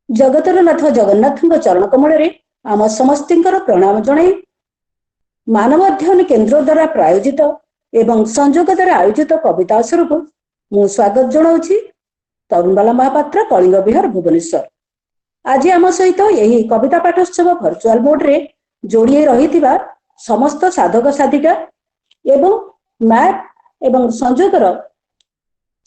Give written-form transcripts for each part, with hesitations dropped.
जगतर नाथ जगन्नाथ चरण कमल आम समस्त प्रणाम जनाई मानव अध्ययन केन्द्र द्वारा प्रायोजित एवं संयोग द्वारा आयोजित कविता अवसर को मु स्वागत जनाऊँगी तरुणबाला महापात्र कलिंग विहार भुवनेश्वर। आज आम सहित यही कविता पाठोत्सव भर्चुआल मोड रे जोड़ी रही समस्त साधक साधिका एवं मैप एवं संयोगर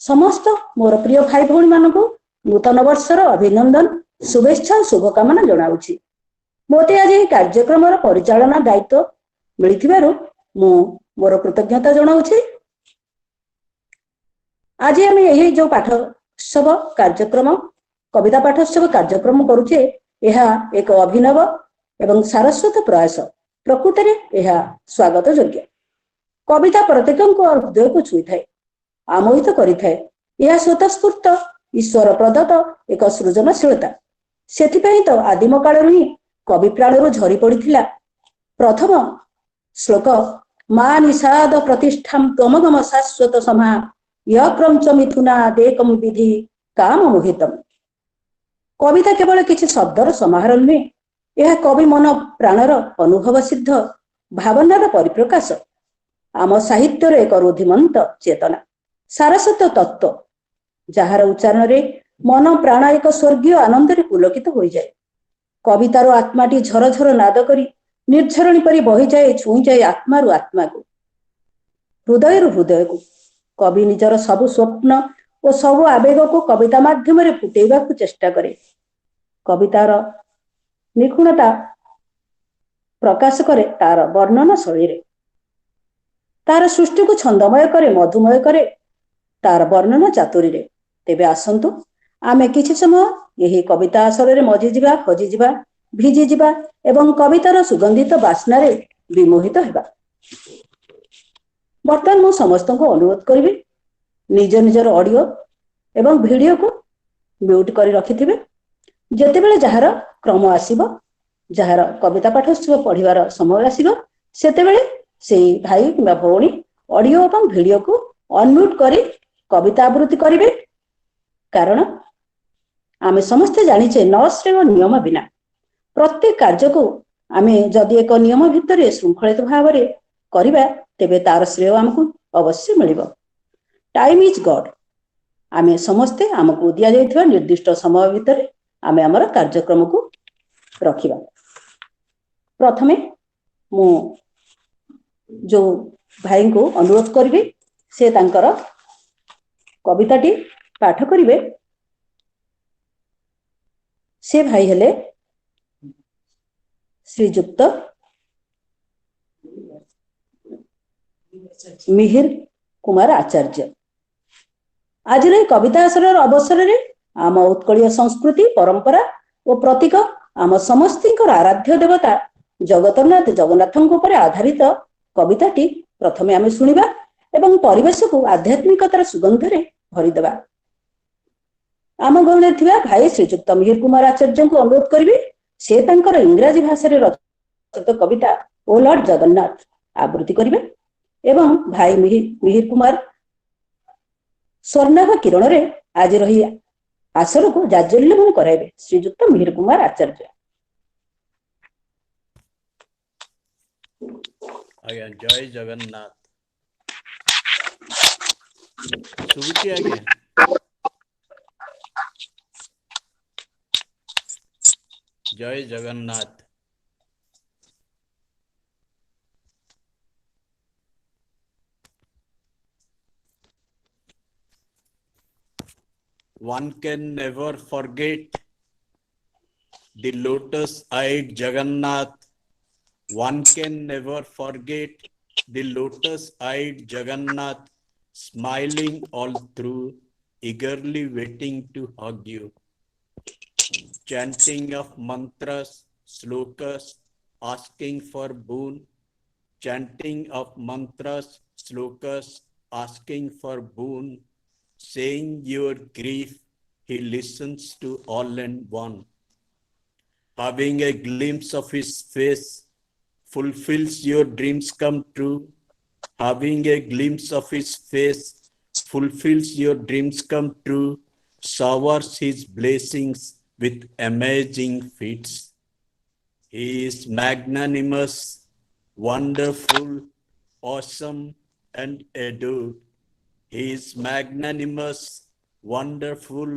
समस्त मोर प्रिय भाई भौणी मानक नूतन वर्षर अभिनंदन शुभेच्छा शुभकामना जनाऊँगी। मोते आज यह कार्यक्रम परिचालना दायित्व मिलिथिबारु मु मोर कृतज्ञता जनाऊँगी। आज आम यही जो पाठोत्सव कार्यक्रम कविता पाठोत्सव कार्यक्रम करुचे यह एक अभिनव एवं सारस्वत प्रयास प्रकृत में यह स्वागत योग्य। कविता प्रत्येक हृदय को छुई थाए आमोहित करि थाए। यह स्वतस्फूर्त ईश्वर प्रदत्त एक सृजनशीलता। सेथिपई तो आदिम कालरु ही कवि प्राणरू झरी पड़िथिला प्रथम श्लोक मा निषाद प्रतिष्ठां त्वमगम शाश्वत समा यक्रंच मिथुना देकम विधि काम मोहितम। कविता केवल किसी शब्दर समाहार नुहे, यह कवि मन प्राणर अनुभव सिद्ध भावनार परिप्रकाश। आम साहित्यर एक रुधिमंत चेतना सारस्वत तत्व जार उच्चारण रे मन प्राण एक स्वर्गीय आनंद रे पुलकित हो जाए। कवितार आत्माटी झरझर नाद करी निर्झरणी परी बही जाए छुई जाए आत्मारु आत्मा को हृदय हृदय को। कवि निजर सबु स्वप्न और सबु आवेग को कविता माध्यम रे फुटेबा को चेष्टा करे। कवितार निपुणता प्रकाश करे तार वर्णना शैली रे, तार सृष्टि को छंदमय करे मधुमय करे तार वर्णना चातुरी रे। तेबे आसंतु आमे किछि समय यही कविता आसर रे मजी जिबा हजी जिबा भिजी जिबा एवं कवितार सुगंधित बास्ना रे विमोहित हेबा। बर्तमान मु समस्त को अनुरोध करिबी निज निजर ऑडियो एवं वीडियो को म्यूट करी रखिथिबे। जेतेबेले जहार क्रम आसीबो जहार कविता पाठोत्सव पढ़िबार समय आसीबो सेतेबेले सेई भाई किबा भौणी ऑडियो एवं वीडियो को अनम्यूट करी कविता आवृत्ति करिवे। कारण आमे समस्ते जानिचे न श्रेय नियम बिना प्रत्येक कार्य को आमे जदि एक नियम भितर श्रृंखलित भाव में करिबा तेबे तार श्रेय आमको अवश्य मिलिबो। Time is God. आमे समस्ते आमको दिया जाइथिबा निर्दिष्ट समय भितर आमे हमर कार्यक्रम को रखिबा। प्रथमे मु जो भाई को अनुरोध करिवे से तांकर कविताटी पाठ करिवे। से भाई हेले श्रीजुक्त मिहिर कुमार आचार्य। आज कविता आसर अवसर रे आम उत्कलीय संस्कृति परंपरा और प्रतीक आम समस्त आराध्य देवता जगतनाथ जगन्नाथों पर आधारित कविताटी प्रथमे आमे सुनिबा एवं परिवेश को आध्यात्मिकतार सुगंध रे भरिदेबा। आम गहणे थिबा भाई श्रीजुक्त मिहिर कुमार आचार्य को अनुरोध करिवे से तांकर इंग्राजी भाषा रे रचित कविता ओ लॉर्ड जगन्नाथ आवृत्ति करिवे एवं भाई मिहिर कुमार स्वर्णाभ किरण रे आज रही आसर को जाज्वल्यमान कराइबे। श्रीजुक्त मिहिर कुमार आचार्य। आज्ञा जय जगन्नाथ। सुबुची आज्ञा जय Jagannath. One can never forget the lotus-eyed Jagannath. One can never forget the lotus-eyed Jagannath, smiling all through, eagerly waiting to hug you. Chanting of mantras, slokas, asking for boon. Chanting of mantras, slokas, asking for boon. Saying your grief, he listens to all and one. Having a glimpse of his face fulfills your dreams come true. Having a glimpse of his face fulfills your dreams come true. Showers his blessings with amazing feats. He is magnanimous, wonderful, awesome, and adored. He is magnanimous, wonderful,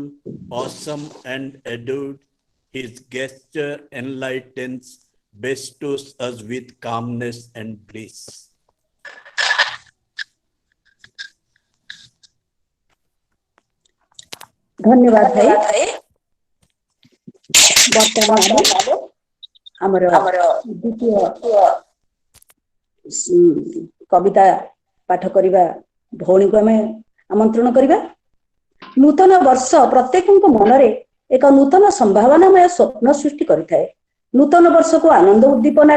awesome, and adored. His gesture enlightens, bestows us with calmness and bliss. धन्यवाद भाई। वर्तमान आमर द्वितीय कविता पाठ करवा भौणी को आम आमंत्रण करवा। नूतन वर्ष प्रत्येक मनरे एक नूतन संभावनामय स्वप्न सृष्टि करिथाए। नूतन वर्ष को आनंद उद्दीपन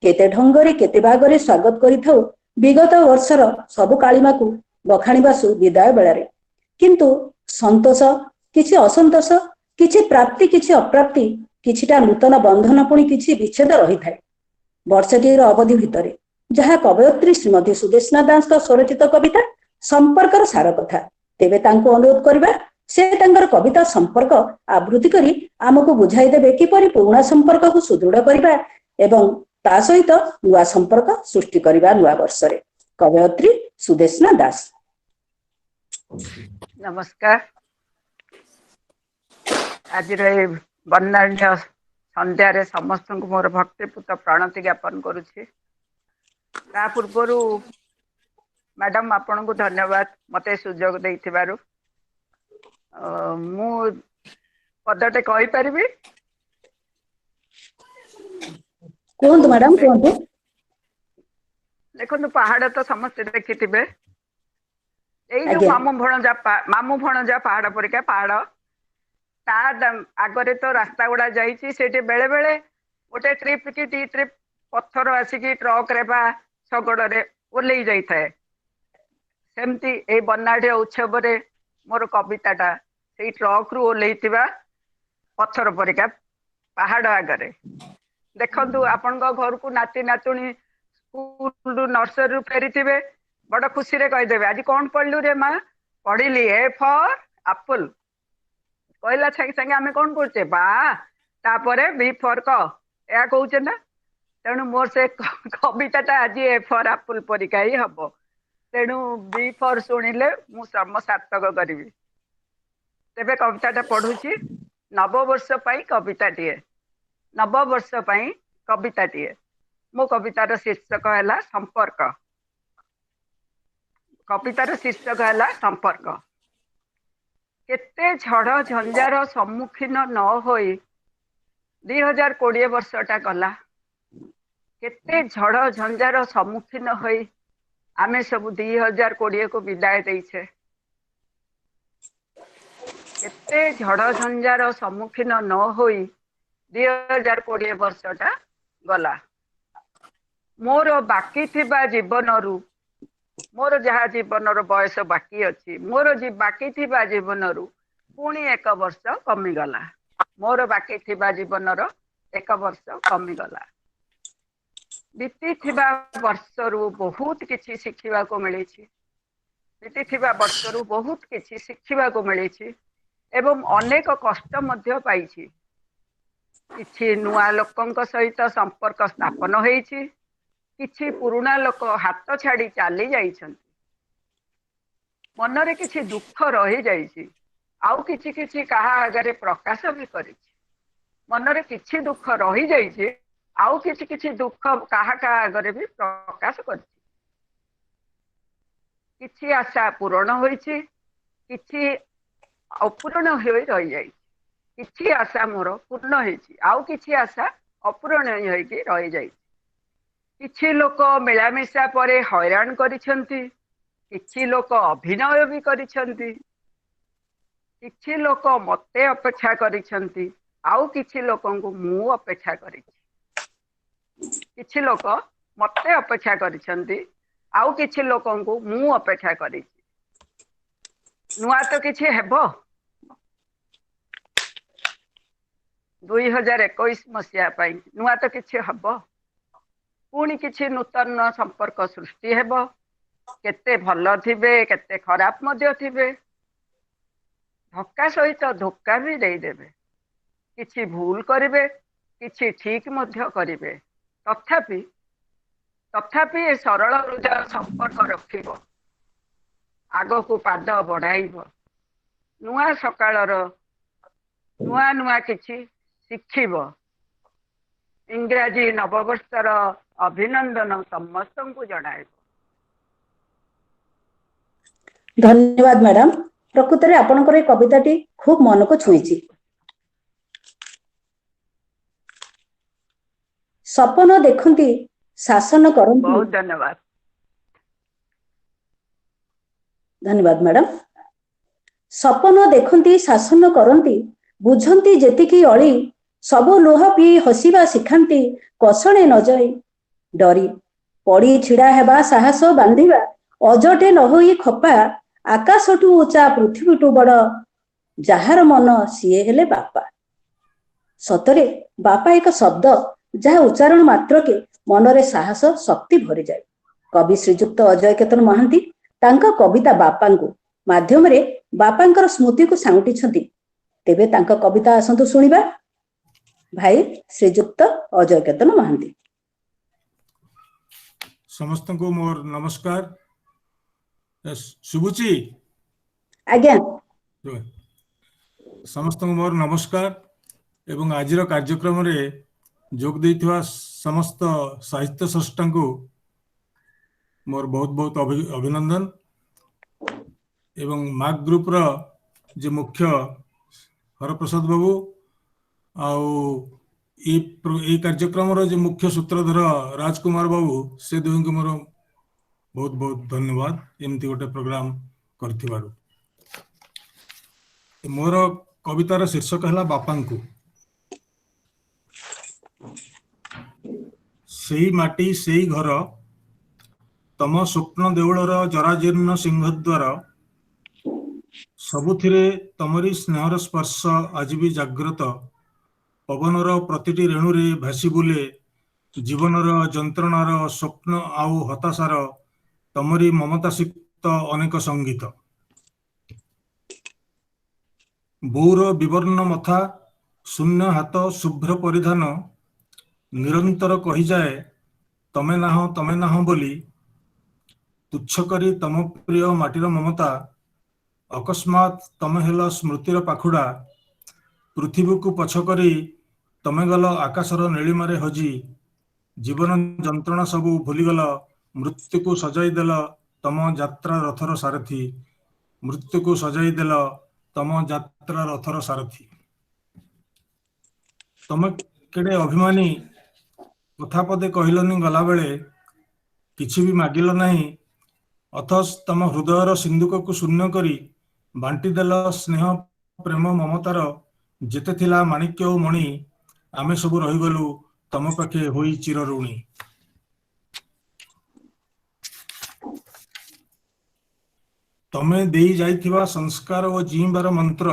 केते ढंगरे केते भागरे स्वागत करिथाउ विगत वर्षर सबु कालिमा को बखाणीबासु विदाय बेलारे। किंतु संतोष किछि असंतोष किछि प्राप्ति किछि अप्राप्ति किछिटा नूतन बंधन पुणी किछि विच्छेद रही थाए। वर्षटीर अवधि भितरे जहाँ कवयित्री श्रीमती सुदेशना दास स्वरचित कविता संपर्कर सार कथा। तेबे तांको अनुरोध करबा से तांकर कविता संपर्क आवृत्ति करी आमको बुझाई देबे किपरि पुराना संपर्क को सुदृढ़ करबा एवं ता सहित नुआ संपर्क सृष्टि करबा नुआ वर्ष रे। कवयित्री सुदेशना दास। नमस्कार। आज बन्नाढ्य संध्यारे समस्त को मोर भक्तिपूत प्रणति ज्ञापन करुछि। ता पूर्वरु मैडम आपन को धन्यवाद मते सुजोग देथिबारु। मु पदटे कहि परिबी? कोन मैडम कोन? देखो पहाड़ तो समस्त देखिथिबे। एई जो मामू भणजा पहाड़ परिका पहाड़ ता आगरे तो रास्ता गुड़ा जाइछि। सेठी बेले बेले गोटे ट्रिप की टी ट्रिप पत्थर आसिकी ट्रक रे बा शगड़ रे ओल्लै जाई थाए। सेमती ए बन्नाढ्य उत्सव रे मोर कविताटा सेई ट्रक रु ओल्लैथिबा पत्थर परिका पहाड़ आगरे। देखंतु आपन घर को नाती नातुणी स्कूल नर्सरी फेरी बड़ खुशी रे कहि देबे आज कौन पढ़लु रे माँ? पढ़िली ए फॉर एप्पल। कहला संगे संगे आमे कौन करछे बा तापरे बी फॉर क या कहउछे ना। तेणु मोर से कविताटा आज ए फॉर एप्पल परिका ही हबो। तेणु बी फॉर सुनिले मु श्रम सार्थक करिवि। तेबे कविताटा पढुछि। नववर्ष पई कविताटिए। नववर्ष पई कविताटिए। मो कवितार शीर्षक है संपर्क। कवितार शीर्षक है संपर्क। केते झड़ झंझार सम्मुखीन न होई 2020 वर्षटा गला। केते झड़ झंझार सम्मुखीन होई आमे सब 2020 को विदाय देइछे। केते झड़ झंझार सम्मुखीन न होई 2020 वर्षटा गला। मोर बाकी थिबा जीवनरू मोर जहाँ जीवनर बयस बाकी अच्छी मोर बाकी थिबा जीवनरू पुणी एक वर्ष कमिगला। मोर बाकी थिबा जीवनर एक वर्ष कमिगला। बीती थिबा वर्षरू बहुत किछि शिखिबा को मिली। बीती थिबा वर्षरू बहुत किछि शिखिबा को मिली एवं अनेक कष्ट मध्य पाइछि। किछि नुआ लोकंक सहित संपर्क स्थापन होइछि। किछि पुराना लोक हाथ छाड़ी चली जाइछन्ति। मनरे किछि दुख रही जाइछि। आउ किछि किछि कहा आगरे प्रकाश भी करिछि। मनरे किछि दुख रही जाइछि। आउ किछि किछि दुख कहा का आगरे भी प्रकाश करिछि। किछि आशा पूर्ण होइछि। किछि अपूर्ण होई रही जाइछि। किछि आशा मोर पूर्ण होइछि। आउ किछि आशा अपूर्ण होइकि रही जाइछि। किछि लोक मिलामिशा परे हैरान करिछन्ति। किछि लोक अभिनय भी करिछन्ति। किछि लोक मते अपेक्षा करिछन्ति। आउ किछि लोकंकु मु अपेक्षा करिछि। किछि लोक मते अपेक्षा करिछन्ति। आउ किछि लोकंकु मु अपेक्षा करिछि। नुआ तो किछि हेबो। 2021 मसिया पाई नुआ तो किछि हबो। पुणी किछि नूतन संपर्क सृष्टि हेबो। केते भल थिबे केते खराब मध्य थिबे। धक्का सहित धोखा भी दे देबे। किछि भूल करिवे किछि ठीक मध्य करिवे तथापि तथापि ए सरल हृदय संपर्क रखिब आगको पाद बढ़ाइब नुआ सकाळर नुआ नुआ किछि शिखिब इंग्राजी नववर्षर अभिनंदन समस्तଙ୍କୁ जणाइब। धन्यवाद मैडम। प्रकृतरे आपणकर कविताटी खूब मन को छुईची। सपन देखंती शासन करंती। बहुत धन्यवाद। धन्यवाद मैडम। सपन देखंती शासन करंती बुझंती जेतिकी अळी सबु लुह पी हसिबा शिखांती कसणे न जाई डरी पड़ी छिड़ा हेबा साहस बांधिबा अजटे न होई खपा आकाशटू उच्चा पृथ्वीटू बड़ जाहार मन सिए हेले बापा। सतरे बापा एक शब्द जहा उच्चारण मात्र के मनरे साहस शक्ति भरी जाए। कवि श्रीजुक्त अजय केतन महांती तांका कविता बापांकु माध्यम रे बापांकर स्मृति को सांगटी छंती। तेबे तांका कविता आसंतु सुनिबा। भाई श्रीजुक्त अजय केतन महांती। समस्त को मोर नमस्कार। शुभुची आज्ञा समस्त को मोर नमस्कार एवं आजिर कार्यक्रम रे जोग देइथिवा समस्त साहित्य स्रष्टा को मोर बहुत बहुत अभिनंदन एवं माग ग्रुप रो जे मुख्य हरप्रसाद बाबू आउ ए कार्यक्रम रो जे मुख्य सूत्रधर राजकुमार बाबू से दुई को मोर बहुत बहुत धन्यवाद एमती गोटे प्रोग्राम करथिबारु। मोर कवितार शीर्षक है बापांकु। सेई माटी सेई घर तम स्वप्न देउलर जराजीर्ण सिंहद्वार सबुथिरे तमरी स्नेहर स्पर्श आज भी जाग्रत पवनर प्रतिटी रेणुरे भासी बुले जीवनर जंत्रणार स्वप्न आउ हताशार तमरी ममता सिक्त अनेक संगीत बौर विवर्ण मथा शून्य हाथ शुभ्र परिधान निरंतर कही जाए तमे नाह बोली तुच्छ करी तम प्रिय माटीर ममता अकस्मात तमे हेल स्मृतिर पाखुड़ा पृथ्वी को पछ करी तमे गल आकाशर नीलिमारे हजी जीवन जंत्रणा सबू भूलीगल मृत्यु को सजाई देल तम यात्रा रथर सारथी मृत्यु को सजाई देल तम यात्रा रथर सारथी तमे केड़े अभिमानी कथा पदे कहलनी गला बेले किछि भी मागिल नहीं अथच तम हृदयर सिंधुक को शून्य करी बांटी देल स्नेह प्रेम ममतार जेते थिला माणिक्य और मणि आमे सब रहीगलु तम पाखे होई चिर ऋणी। तमे देई जाइथिबा संस्कार और जीवार मंत्र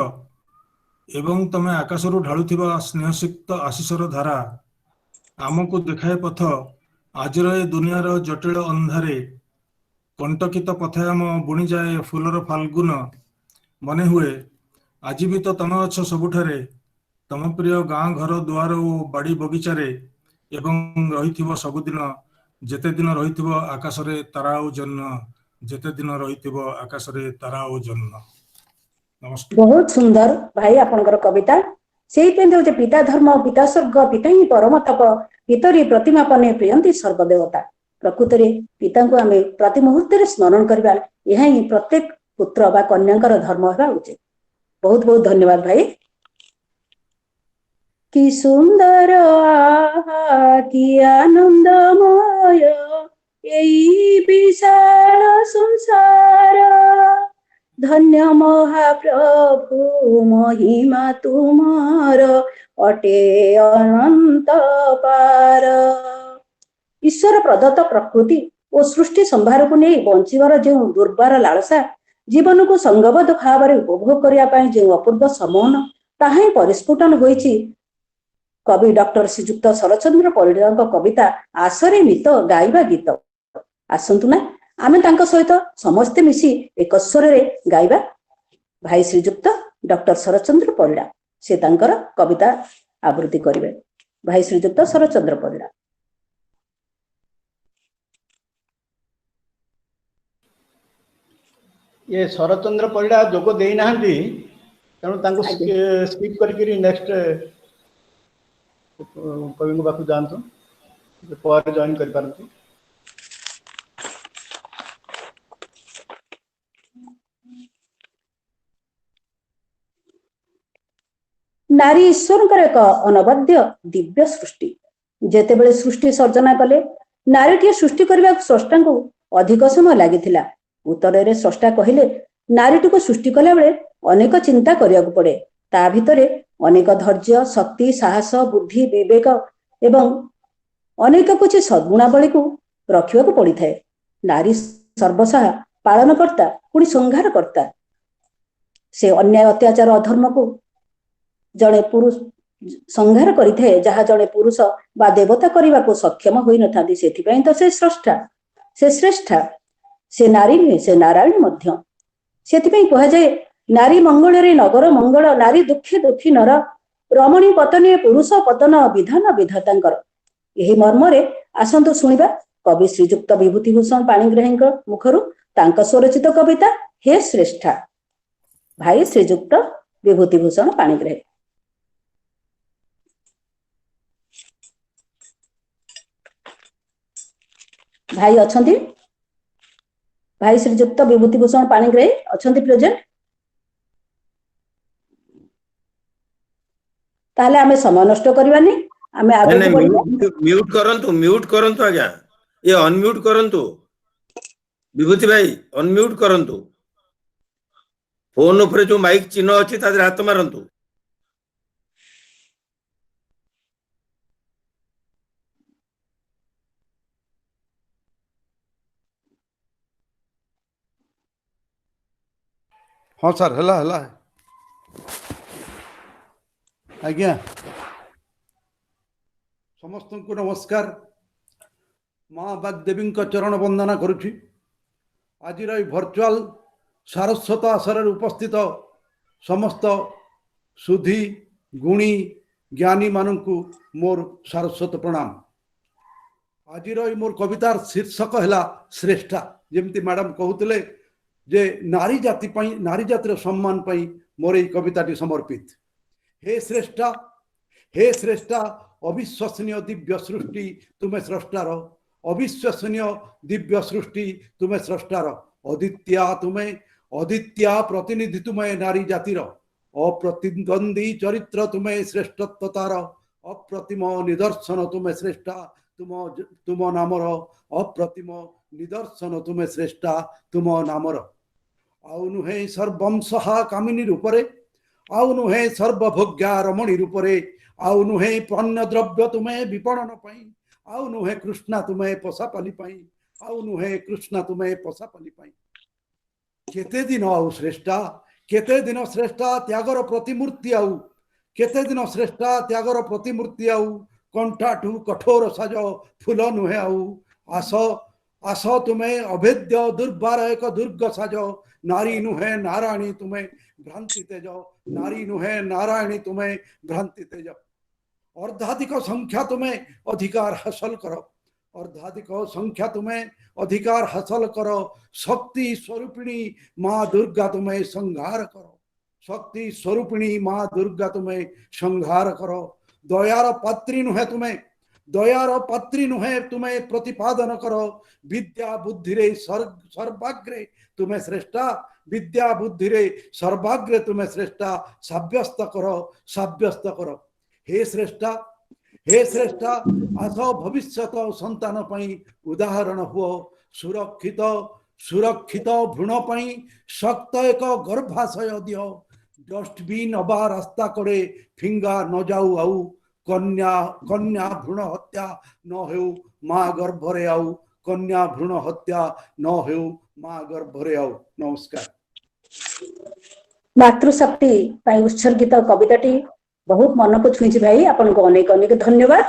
एवं तमे आकाशरू ढालुथिबा स्नेहसिक्त आशीषर धारा आमको देखाए पथ आजर ए दुनियार जटिल अंधारे कंटकित पथायाम बुणी जाए फूलर फाल्गुन मने हुए आज भी तो तमे अछ सबुठारे तम प्रिय गाँ घर दुआर और बाड़ी बगीचारे एवं रहिथिबो सबुदिन जेते दिन रहिथिबो आकाशरे तारा और जन्न जेते दिन रहिथिबो आकाशरे तारा और जन्न। नमस्कार। बहुत सुंदर भाई आपनकर कविता सेई पे पिता धर्म पिता स्वर्ग पिता ही परम तप पितरी प्रतिमा पने प्रियंती सर्वदेवता। प्रकृतरे पिता को आमे प्रति मुहूर्त स्मरण करबा यह ही प्रत्येक पुत्र बा कन्याकर धर्म होगा उचित। बहुत बहुत धन्यवाद भाई। कि सुंदर आहा कि आनंदमय एई विशाल संसार धन्य महाप्रभु महिमा तुमार अटे अनंत पार। ईश्वर प्रदत्त प्रकृति और सृष्टि संभार को नहीं बंचीबार जो दुर्बार लालसा जीवन को संगबद्ध भाव में उपभोग करने जो अपूर्व समोहन ताहा परिस्फुटन होईछि कवि डॉक्टर श्रीजुक्त शरचंद्र परिडा कविता आसरे मित गाइबा गीत। आसंतु ना आमे तांको सहित समस्ते मिसी एक स्वर रे गाइबा। भाई श्रीजुक्त डॉक्टर शरचंद्र परिडा। से तांकर कविता आवृत्ति करिवे। भाई श्रीजुक्त शरचंद्र परिडा। ये शरचंद्र परिडा जोग देई नाहंती तेणु तांको स्किप करके नेक्स्ट कवि को बाकु जानतो पर जॉइन कर पारंती। नारी ईश्वरकर एक अनबद्य दिव्य सृष्टि। जेतेबेले सृष्टि सर्जना कले नारीटी सृष्टि करने स्रष्टा को अधिक समय लगी। उत्तर में स्रष्टा कहले नारीटी को सृष्टि कला बेले अनेक चिंता करने को पड़े। ता भितरे अनेक धैर्य शक्ति साहस बुद्धि विवेक एवं अनेक कुछ सद्गुणावली को रखा पड़ी था। नारी सर्वशः पालनकर्ता पुणी संहारकर्ता। से अन्याय अत्याचार अधर्म को जड़े पुरुष संहार करिथे जहाँ जड़े पुरुष बा देवता करने को सक्षम होई न थांती। सेथिपई तो से स्रष्टा से श्रेष्ठा से नारी नुहे से नारायण मध्य। सेथिपई कहा जाए नारी मंगल रे नगर मंगल नारी दुखे दुखी नर रमणी पतने पुरुष पतन विधान विधातांकर। यही मर्म रे आसंतु सुनिबा कवि श्रीजुक्त विभूतिभूषण पाणिग्राही मुखरु तांक स्वरचित कविता हे श्रेष्ठा। भाई श्रीजुक्त विभूतिभूषण पाणिग्राही। भाई अछंती भाई श्रीजुक्त विभूतिभूषण पाणिग्राही अछंती प्रेजेंट। ताले आमे समय नष्ट करबानी आमे आगे म्यूट करंतु आज्ञा ये अनम्यूट करंतु विभूति भाई अनम्यूट करंतु फोन ऊपर जो माइक चिन्ह अछि तादर हाथ मारंतु। हाँ सर हला हला आज्ञा समस्त को नमस्कार। माँ बागदेवी चरण वंदना करुछि। आज भर्चुआल सारस्वत आसर उपस्थित समस्त सुधी गुणी ज्ञानी मानू मोर सारस्वत प्रणाम। आज मोर कवितार शीर्षक है श्रेष्ठा। जमती मैडम कहते जे नारी जाति नारी जातिर सम्मान पाई मोर ये कविताटी समर्पित। हे श्रेष्ठा अविश्वसनीय दिव्य सृष्टि तुम्हें स्रष्टार। अविश्वसनीय दिव्य सृष्टि तुम्हें स्रष्टार। अदित्या तुम्हें अदित्या प्रतिनिधि तुम्हें नारी जातिर। अप्रतिद्वंदी चरित्र तुम्हें श्रेष्ठत्वतार। अप्रतिम निदर्शन तुम्हें श्रेष्ठा तुम नामर। अप्रतिम निदर्शन तुम्हें श्रेष्ठा तुम नामर। आउ नुहे सर्वंशहा कामिनी रूपरे। आउ नुहे सर्वभोग्या रमणी रूपरे। आउ नुहे पण्य द्रव्य तुम्हें विपणन पाई। आउ नुहे कृष्णा तुम्हें पशापाली पाई। आउ नुहे कृष्णा तुम्हें पशापाली पाई। केते दिन आउ श्रेष्ठा केते दिन श्रेष्ठा त्यागर प्रतिमूर्ति आउ। केते दिन श्रेष्ठा त्यागर प्रतिमूर्ति आउ। कंठाठू कठोर साज फूल नुहे आउ। आस आस तुम्हें अभेद्य दुर्बार एक दुर्ग साज। नारी नुहे नारायणी तुम्हें भ्रांति तेज। नारी नुहे नारायणी तुम्हें भ्रांति तेज। अर्धाधिक संख्या तुम्हें अधिकार हासिल कर। अर्धाधिक संख्या तुम्हें अधिकार हासिल कर। शक्ति स्वरूपिणी माँ दुर्गा तुम्हें संहार कर। शक्ति स्वरूपिणी माँ दुर्गा तुम्हें संहार कर। दयार पात्री नुहे तुम्हें दयार पात्री नुहे तुम्हें प्रतिपादन कर। विद्या बुद्धि रे सर्वाग्रे तुम्हें श्रेष्ठा। विद्या बुद्धि रे सर्वाग्रे तुम्हें श्रेष्ठा साब्यस्त कर। हे श्रेष्ठा आस भविष्यत संतान पाई उदाहरण हुओ। सुरक्षित सुरक्षित भ्रूण पाई शक्त एक गर्भाशय दियो। डस्टबिन अबा रास्ता करे फिंगा न जाऊ आउ। कन्या कन्या भ्रूण हत्या न हो माँ गर्भरे आउ। कन्या भ्रूण हत्या न हो माँ गर्भरे आउ। नमस्कार। मातृशक्ति पाई उत्सर्गित कविताटी बहुत मन को छुई भाई। आपन को अनेक अनेक धन्यवाद।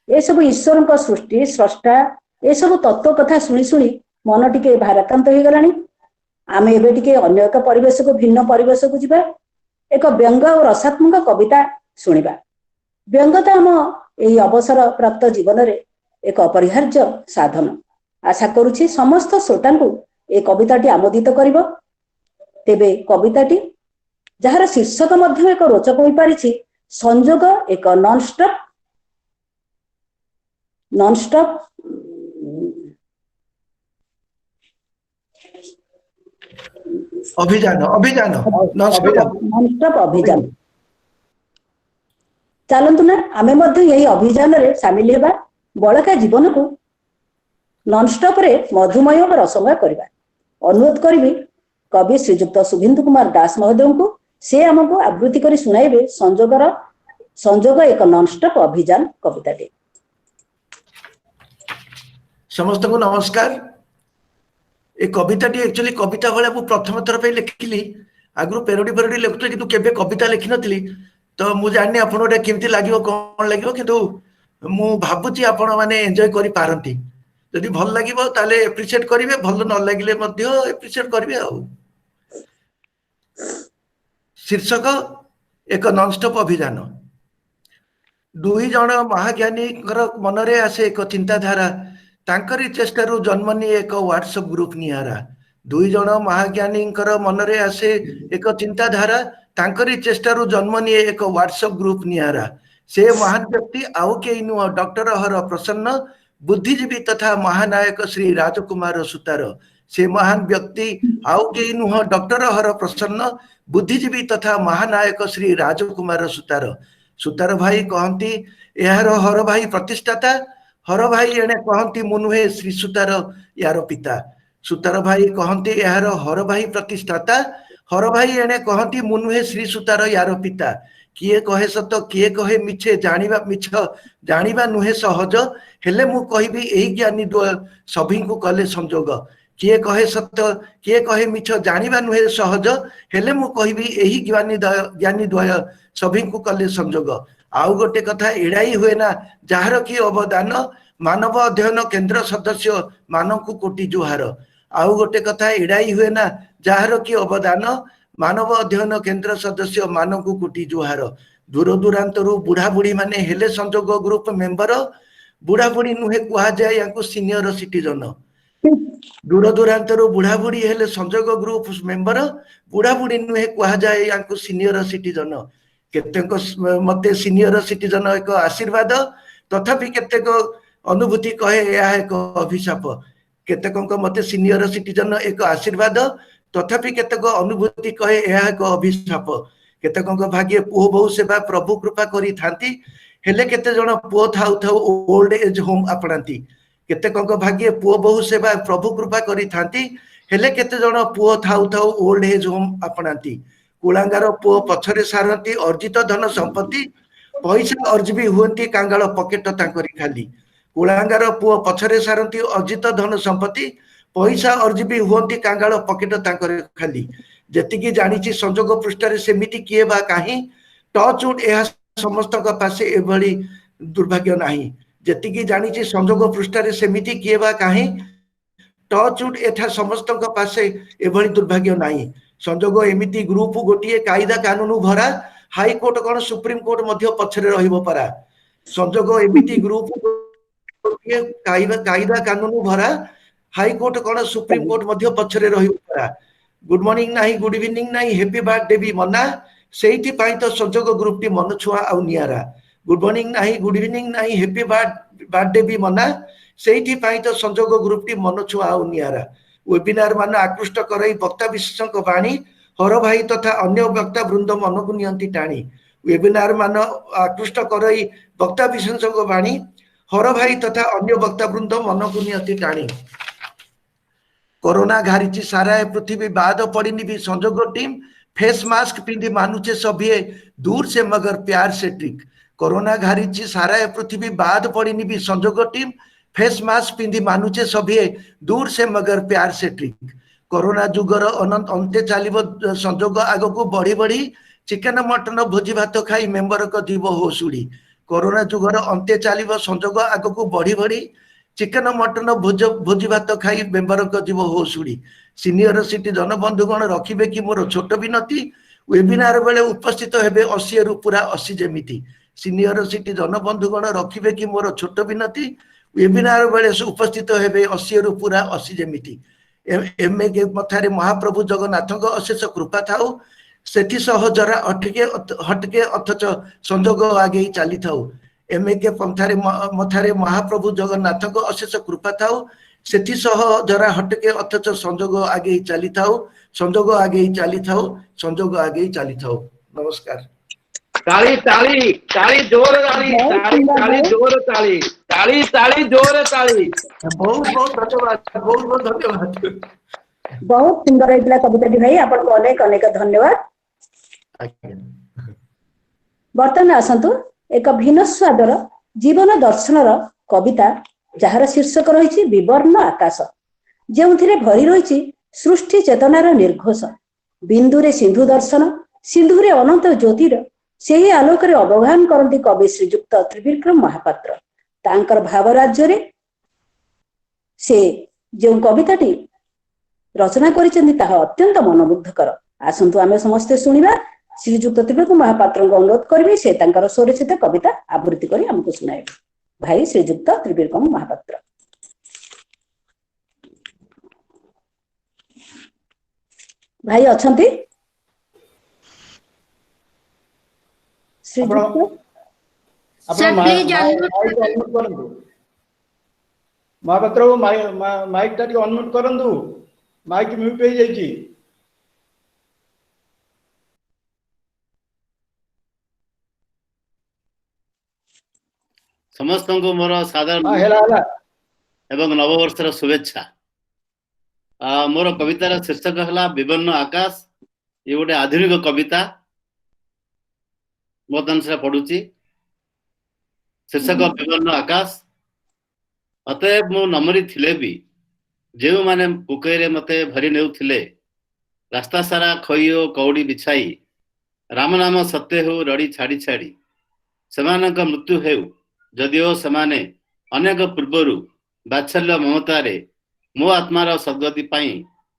ये सब ईश्वर का सृष्टि स्रष्टा ये सब तत्व कथा शुणी शुणी मन टिके भाराक्रांत हो गलानी। आमे एबे टिके अन्य एक परिवेश को भिन्न परिवेश को जिबा। ଏକ ବ୍ୟଙ୍ଗ ଓ ରସାତ୍ମକ କବିତା ଶୁଣିବା। ବ୍ୟଙ୍ଗ ତ ଆମ ଏହି ଅବସର ପ୍ରାପ୍ତ ଜୀବନରେ ଏକ ଅପରିହାର୍ଯ୍ୟ ସାଧନ। ଆଶା କରୁଛି ସମସ୍ତ ଶ୍ରୋତାଙ୍କୁ ଏ କବିତାଟି ଆମୋଦିତ କରିବ। ତେବେ କବିତାଟି, ଯାହାର ଶୀର୍ଷକ ମଧ୍ୟ ଏକ ରୋଚକ ହୋଇପାରିଛି, ସଂଯୋଗ ଏକ ନନଷ୍ଟପ୍ ଅଭିଯାନ ଅଭିଯାନ। ଚାଲନ୍ତୁ ନା ଆମେ ମଧ୍ୟ ଏହି ଅଭିଯାନରେ ସାମିଲ ହେବା, ବଳକା ଜୀବନକୁ ନନଷ୍ଟପରେ ମଧୁମୟ ଓ ରସମୟ କରିବା। ଅନୁରୋଧ କରିବି କବି ଶ୍ରୀଯୁକ୍ତ ଶୁଭେନ୍ଦୁ କୁମାର ଦାସ ମହୋଦୟଙ୍କୁ, ସେ ଆମକୁ ଆବୃତ୍ତି କରି ଶୁଣାଇବେ ସଂଯୋଗ ଏକ ନନଷ୍ଟପ ଅଭିଯାନ କବିତାଟି। ସମସ୍ତଙ୍କୁ ନମସ୍କାର। ଏ କବିତାଟି एक्चुअली कविता भाया मु प्रथम थर पे लिखिली। आगु पेरोडी लिखुଥିଲି କିନ୍ତୁ କେବେ କବିତା ଲେଖିନଥିଲି। ତ ମୁଁ ଜାଣିନି ଆପଣଙ୍କୁ କେମିତି ଲାଗିବ କଣ ଲାଗିବ, କିନ୍ତୁ ମୁଁ ଭାବୁଛି ଆପଣ ମାନେ ଏନ୍ଜୟ କରିପାରନ୍ତି। ଯଦି ଭଲ ଲାଗିବ ତାହେଲେ ଏପ୍ରିସିଏଟ୍ କରିବେ, ଭଲ ନ ଲାଗିଲେ ମଧ୍ୟ ଏପ୍ରିସିଏଟ୍ କରିବେ। ଆଉ शीर्षक एक नॉनस्टॉप अभियान। दुई जन महाज्ञानीଙ୍କର ମନରେ ଆସେ ଏକ ଚିନ୍ତାଧାରା, ତାଙ୍କରି ଚେଷ୍ଟାରୁ ଜନ୍ମ ନିଏ ଏକ ହ୍ୱାଟ୍ସଆପ୍ ଗ୍ରୁପ ନିଆରା। ଦୁଇ ଜଣ ମହାଜ୍ଞାନୀଙ୍କର ମନରେ ଆସେ ଏକ ଚିନ୍ତାଧାରା, ତାଙ୍କରି ଚେଷ୍ଟାରୁ ଜନ୍ମ ନିଏ ଏକ ହ୍ୱାଟ୍ସଆପ୍ ଗ୍ରୁପ ନିଆରା। ସେ ମହାନ ବ୍ୟକ୍ତି ଆଉ କେହି ନୁହଁ, ଡକ୍ଟର ହର ପ୍ରସନ୍ନ, ବୁଦ୍ଧିଜୀବୀ ତଥା ମହାନାୟକ ଶ୍ରୀ ରାଜକୁମାର ସୁତାର। ସେ ମହାନ ବ୍ୟକ୍ତି ଆଉ କେହି ନୁହଁ, ଡକ୍ଟର ହର ପ୍ରସନ୍ନ, ବୁଦ୍ଧିଜୀବୀ ତଥା ମହାନାୟକ ଶ୍ରୀ ରାଜକୁମାର ସୁତାର। ସୁତାର ଭାଇ କହନ୍ତି ଏହାର ହର ଭାଇ ପ୍ରତିଷ୍ଠାତା, ହର ଭାଇ ଏଣେ କହନ୍ତି ମୁଁ ନୁହେଁ ଶ୍ରୀ ସୁତାର ୟାର ପିତା। ସୁତାର ଭାଇ କହନ୍ତି ଏହାର ହର ଭାଇ ପ୍ରତିଷ୍ଠାତା, ହର ଭାଇ ଏଣେ କହନ୍ତି ମୁଁ ନୁହେଁ ଶ୍ରୀ ସୁତାର ୟାର ପିତା। କିଏ କହେ ସତ କିଏ କହେ ମିଛ, ଜାଣିବା ନୁହେଁ ସହଜ, ହେଲେ ମୁଁ କହିବି ଏହି ଜ୍ଞାନୀ ଦ୍ୱୟ ସଭିଙ୍କୁ କଲେ ସଂଯୋଗ। କିଏ କହେ ସତ କିଏ କହେ ମିଛ, ଜାଣିବା ନୁହେଁ ସହଜ, ହେଲେ ମୁଁ କହିବି ଏହି ଜ୍ଞାନୀ ଦ୍ୱୟ ସଭିଙ୍କୁ କଲେ ସଂଯୋଗ। ଆଉ ଗୋଟେ କଥା ଏଡ଼ାଇ ହୁଏ ନା ଯାହାର କି ଅବଦାନ, ମାନବ ଅଧ୍ୟୟନ କେନ୍ଦ୍ର ସଦସ୍ୟ ମାନଙ୍କୁ କୋଟି ଜୁହାର। ଆଉ ଗୋଟେ କଥା ଏଡ଼ାଇ ହୁଏ ନା ଯାହାର କି ଅବଦାନ, ମାନବ ଅଧ୍ୟୟନ କେନ୍ଦ୍ର ସଦସ୍ୟ ମାନଙ୍କୁ କୋଟି ଜୁହାର। ଦୂର ଦୂରାନ୍ତରୁ ବୁଢ଼ା ବୁଢ଼ୀ ମାନେ ହେଲେ ସଂଯୋଗ ଗ୍ରୁପ ମେମ୍ବର, ବୁଢ଼ା ବୁଢ଼ୀ ନୁହେଁ କୁହାଯାଏ ୟାଙ୍କୁ ସିନିୟର ସିଟିଜନ। ଦୂର ଦୂରାନ୍ତରୁ ବୁଢ଼ା ବୁଢ଼ୀ ହେଲେ ସଂଯୋଗ ଗ୍ରୁପ ମେମ୍ବର, ବୁଢ଼ା ବୁଢ଼ୀ ନୁହେଁ କୁହାଯାଏ ୟାଙ୍କୁ ସିନିୟର ସିଟିଜନ। କେତେକ ମତେ ସିନିୟର ସିଟିଜନ ଏକ ଆଶୀର୍ବାଦ, ତଥାପି କେତେକ ଅନୁଭୂତି କହେ ଏହା ଏକ ଅଭିଶାପ। କେତେକଙ୍କ ମତେ ସିନିୟର ସିଟିଜନ ଏକ ଆଶୀର୍ବାଦ, ତଥାପି କେତେକ ଅନୁଭୂତି କହେ ଏହା ଏକ ଅଭିଶାପ। କେତେକଙ୍କ ଭାଗ୍ୟ ପୁଅ ବୋହୂ ସେବା ପ୍ରଭୁ କୃପା କରିଥାନ୍ତି, ହେଲେ କେତେ ଜଣ ପୁଅ ଥାଉ ଥାଉ ଓଲ୍ଡ ଏଜ ହୋମ ଆପଣାନ୍ତି। କେତେକଙ୍କ ଭାଗ୍ୟ ପୁଅ ବୋହୂ ସେବା ପ୍ରଭୁ କୃପା କରିଥାନ୍ତି, ହେଲେ କେତେ ଜଣ ପୁଅ ଥାଉ ଥାଉ ଓଲ୍ଡ ଏଜ ହୋମ ଆପଣାନ୍ତି। କୁଳାଙ୍ଗାର ପୁଅ ପଛରେ ସାରନ୍ତି ଅର୍ଜିତ ଧନ ସମ୍ପତ୍ତି, ପଇସା ଅର୍ଜିବି ହୁଅନ୍ତି କାଙ୍ଗାଳ ପକେଟ ତାଙ୍କରି ଖାଲି। କୁଳାଙ୍ଗାର ପୁଅ ପଛରେ ସାରନ୍ତି ଅର୍ଜିତ ଧନ ସମ୍ପତ୍ତି, ପଇସା ଅର୍ଜିବି ହୁଅନ୍ତି କାଙ୍ଗାଳ ପକେଟ ତାଙ୍କର ଖାଲି। ଯେତିକି ଜାଣିଛି ସଂଯୋଗ ପୃଷ୍ଠରେ ସେମିତି କିଏ ବା କାହିଁ, ଟଚ୍ ଉଡ୍ ଏହା ସମସ୍ତଙ୍କ ପାଶେ ଏଭଳି ଦୁର୍ଭାଗ୍ୟ ନାହିଁ। ଯେତିକି ଜାଣିଛି ସଂଯୋଗ ପୃଷ୍ଠରେ ସେମିତି କିଏ ବା କାହିଁ, ଟଚ୍ ଉଡ୍ ଏଠା ସମସ୍ତଙ୍କ ପାଶେ ଏଭଳି ଦୁର୍ଭାଗ୍ୟ ନାହିଁ। ସଂଯୋଗ ଏମିତି ଗ୍ରୁପ ଗୋଟିଏ କାଇଦା କାନୁନ ଭରା, ହାଇକୋର୍ଟ କଣ ସୁପ୍ରିମକୋର୍ଟ ମଧ୍ୟ ପଛରେ ରହିବ ପରା। ସଂଯୋଗ ଏମିତି ଗ୍ରୁପ ଗୋଟିଏ କାଇଦା କାନୁନ ଭରା, ହାଇକୋର୍ଟ କଣ ସୁପ୍ରିମକୋର୍ଟ ମଧ୍ୟ ପଛରେ ରହିବ ପରା। ଗୁଡ ମର୍ଣ୍ଣିଂ ନାହିଁ ଗୁଡ ଇଭିନିଂ ନାହିଁ ହେପି ବାର୍ଥଡେ ବି ମନା, ସେଇଥିପାଇଁ ତ ସଂଯୋଗ ଗ୍ରୁପଟି ମନଛୁଆଁ ଆଉ ନିଆରା। ଗୁଡ ମର୍ଣ୍ଣିଂ ନାହିଁ ଗୁଡ ଇଭିନିଂ ନାହିଁ ହେପି ବାର୍ଥଡେ ବି ମନା, ସେଇଥିପାଇଁ ତ ସଂଯୋଗ ଗ୍ରୁପଟି ମନଛୁଆଁ ଆଉ ନିଆରା। ୱେବିନାର ମାନ ଆକୃଷ୍ଟ କରାଇ ବକ୍ତା ବିଶେଷଙ୍କ ବାଣୀ, ହର ଭାଇ ତଥା ଅନ୍ୟ ବକ୍ତା ବୃନ୍ଦ ମନକୁ ନିଅନ୍ତି ଟାଣି। ୱେବିନାର ମାନ ଆକୃଷ୍ଟ କରାଇ ବକ୍ତା ବିଶେଷଙ୍କ ବାଣୀ, ହର ଭାଇ ତଥା ଅନ୍ୟ ବକ୍ତା ବୃନ୍ଦ ମନକୁ ନିଅନ୍ତି ଟାଣି। कोरोना घारिची सारा पृथ्वी बाद पड़नी भी संजोग टीम, फेस मास्क पिंधि मानुचे सभे दूर से मगर प्यार से ट्रिक। कोरोना घारिची सारा पृथ्वी बाद पड़नी भी संजोग टीम, फेस मास्क पिंधि मानुचे सभे दूर से मगर प्यार से ट्रिक। कोरोना जुगर अनंत अंते चलिब संजोग आग को बढ़ी बढ़ी, चिकेन मटन भोजी भात खाई मेंबर को जीव होसुड़ी। कोरोना जुगर अंते चलिब संजोग आग को बढ़ी बढ़ी, चिकेन मटन भोजी भात खाई मेंबर को जीव होसुड़ी। सीनियर सिटीजन बंधुगण रखिबे कि मोर छोट विनती, वेबिनार बेले उपस्थित हेबे 80 रु पूरा 80 जेमिति सीनियर सिटीजन बंधुगण रखिबे कि मोर छोट विनती वेबिनार बेले उपस्थित हेबे 80 रु पूरा 80 जेमिति एमए मथारे महाप्रभु जगन्नाथଙ୍କ अशेष कृपा थाउ सेठी सह जरा हटके अथच संजोग आगे चली थाउ एमए के पंथारे मथारे महाप्रभु जगन्नाथଙ୍କ अशेष कृपा थाउ सेठी सह जरा हटके अथच संजोग आगे चली थाउ संजोग आगे चली थाउ संजोग आगे चली थाउ नमस्कार ताली ताली ताली जोर ताली ताली ताली जोर ताली ताली ताली जोर ताली बहुत बहुत धन्यवाद बहुत बहुत धन्यवाद बहुत सुंदर होइतला कविताटी भाई आपन को अनेक अनेक धन्यवाद वर्तमान आसंतु एक भिन्न स्वादर जीवन दर्शनर कविता जार शीर्षक रही विवर्ण आकाश जो भरी रही सृष्टि चेतनार निर्घोष बिंदुरे सिंधु दर्शन सिंधुरे अनंत ज्योतिर से ही आलोक अवगाहन करती कवि श्रीजुक्त त्रिविक्रम महापात्र तांकर भाव राज्य से जो कविताटी रचना करिसेंती ताहा अत्यंत मनमुग्धकर आसंतु आमे समस्ते सुनिबा श्रीजुक्त त्रिविक्रम महापात्र को अनुरोध करिवे से तांकर स्वरचित कविता आवृत्ति करी हमको सुनाइबे भाई श्रीजुक्त त्रिविक्रम महापात्र भाई अछंती श्रीजुक्त महापात्र माइक टा अनम्यूट करंतु माइक म्यूट हो जाइए समस्त को मोर साधारण एवं नववर्षर शुभेच्छा मोर कवितार शीर्षक है विवर्ण आकाश ये गोटे आधुनिक कविता बर्तमान से पढ़ुची शीर्षक विवर्ण आकाश अतएव मो नमरी थिले भी जो माने पुकईरे मते भरी नेउथिले रास्ता सारा खई ओ कौड़ी बिछाई राम नाम सत्य हो रड़ी छाड़ी छाड़ी सेमानक मृत्यु हेउ जदिओ सेमाने अनेक पूर्वरु बात्सल्य ममतारे मो आत्मार सद्गति पाई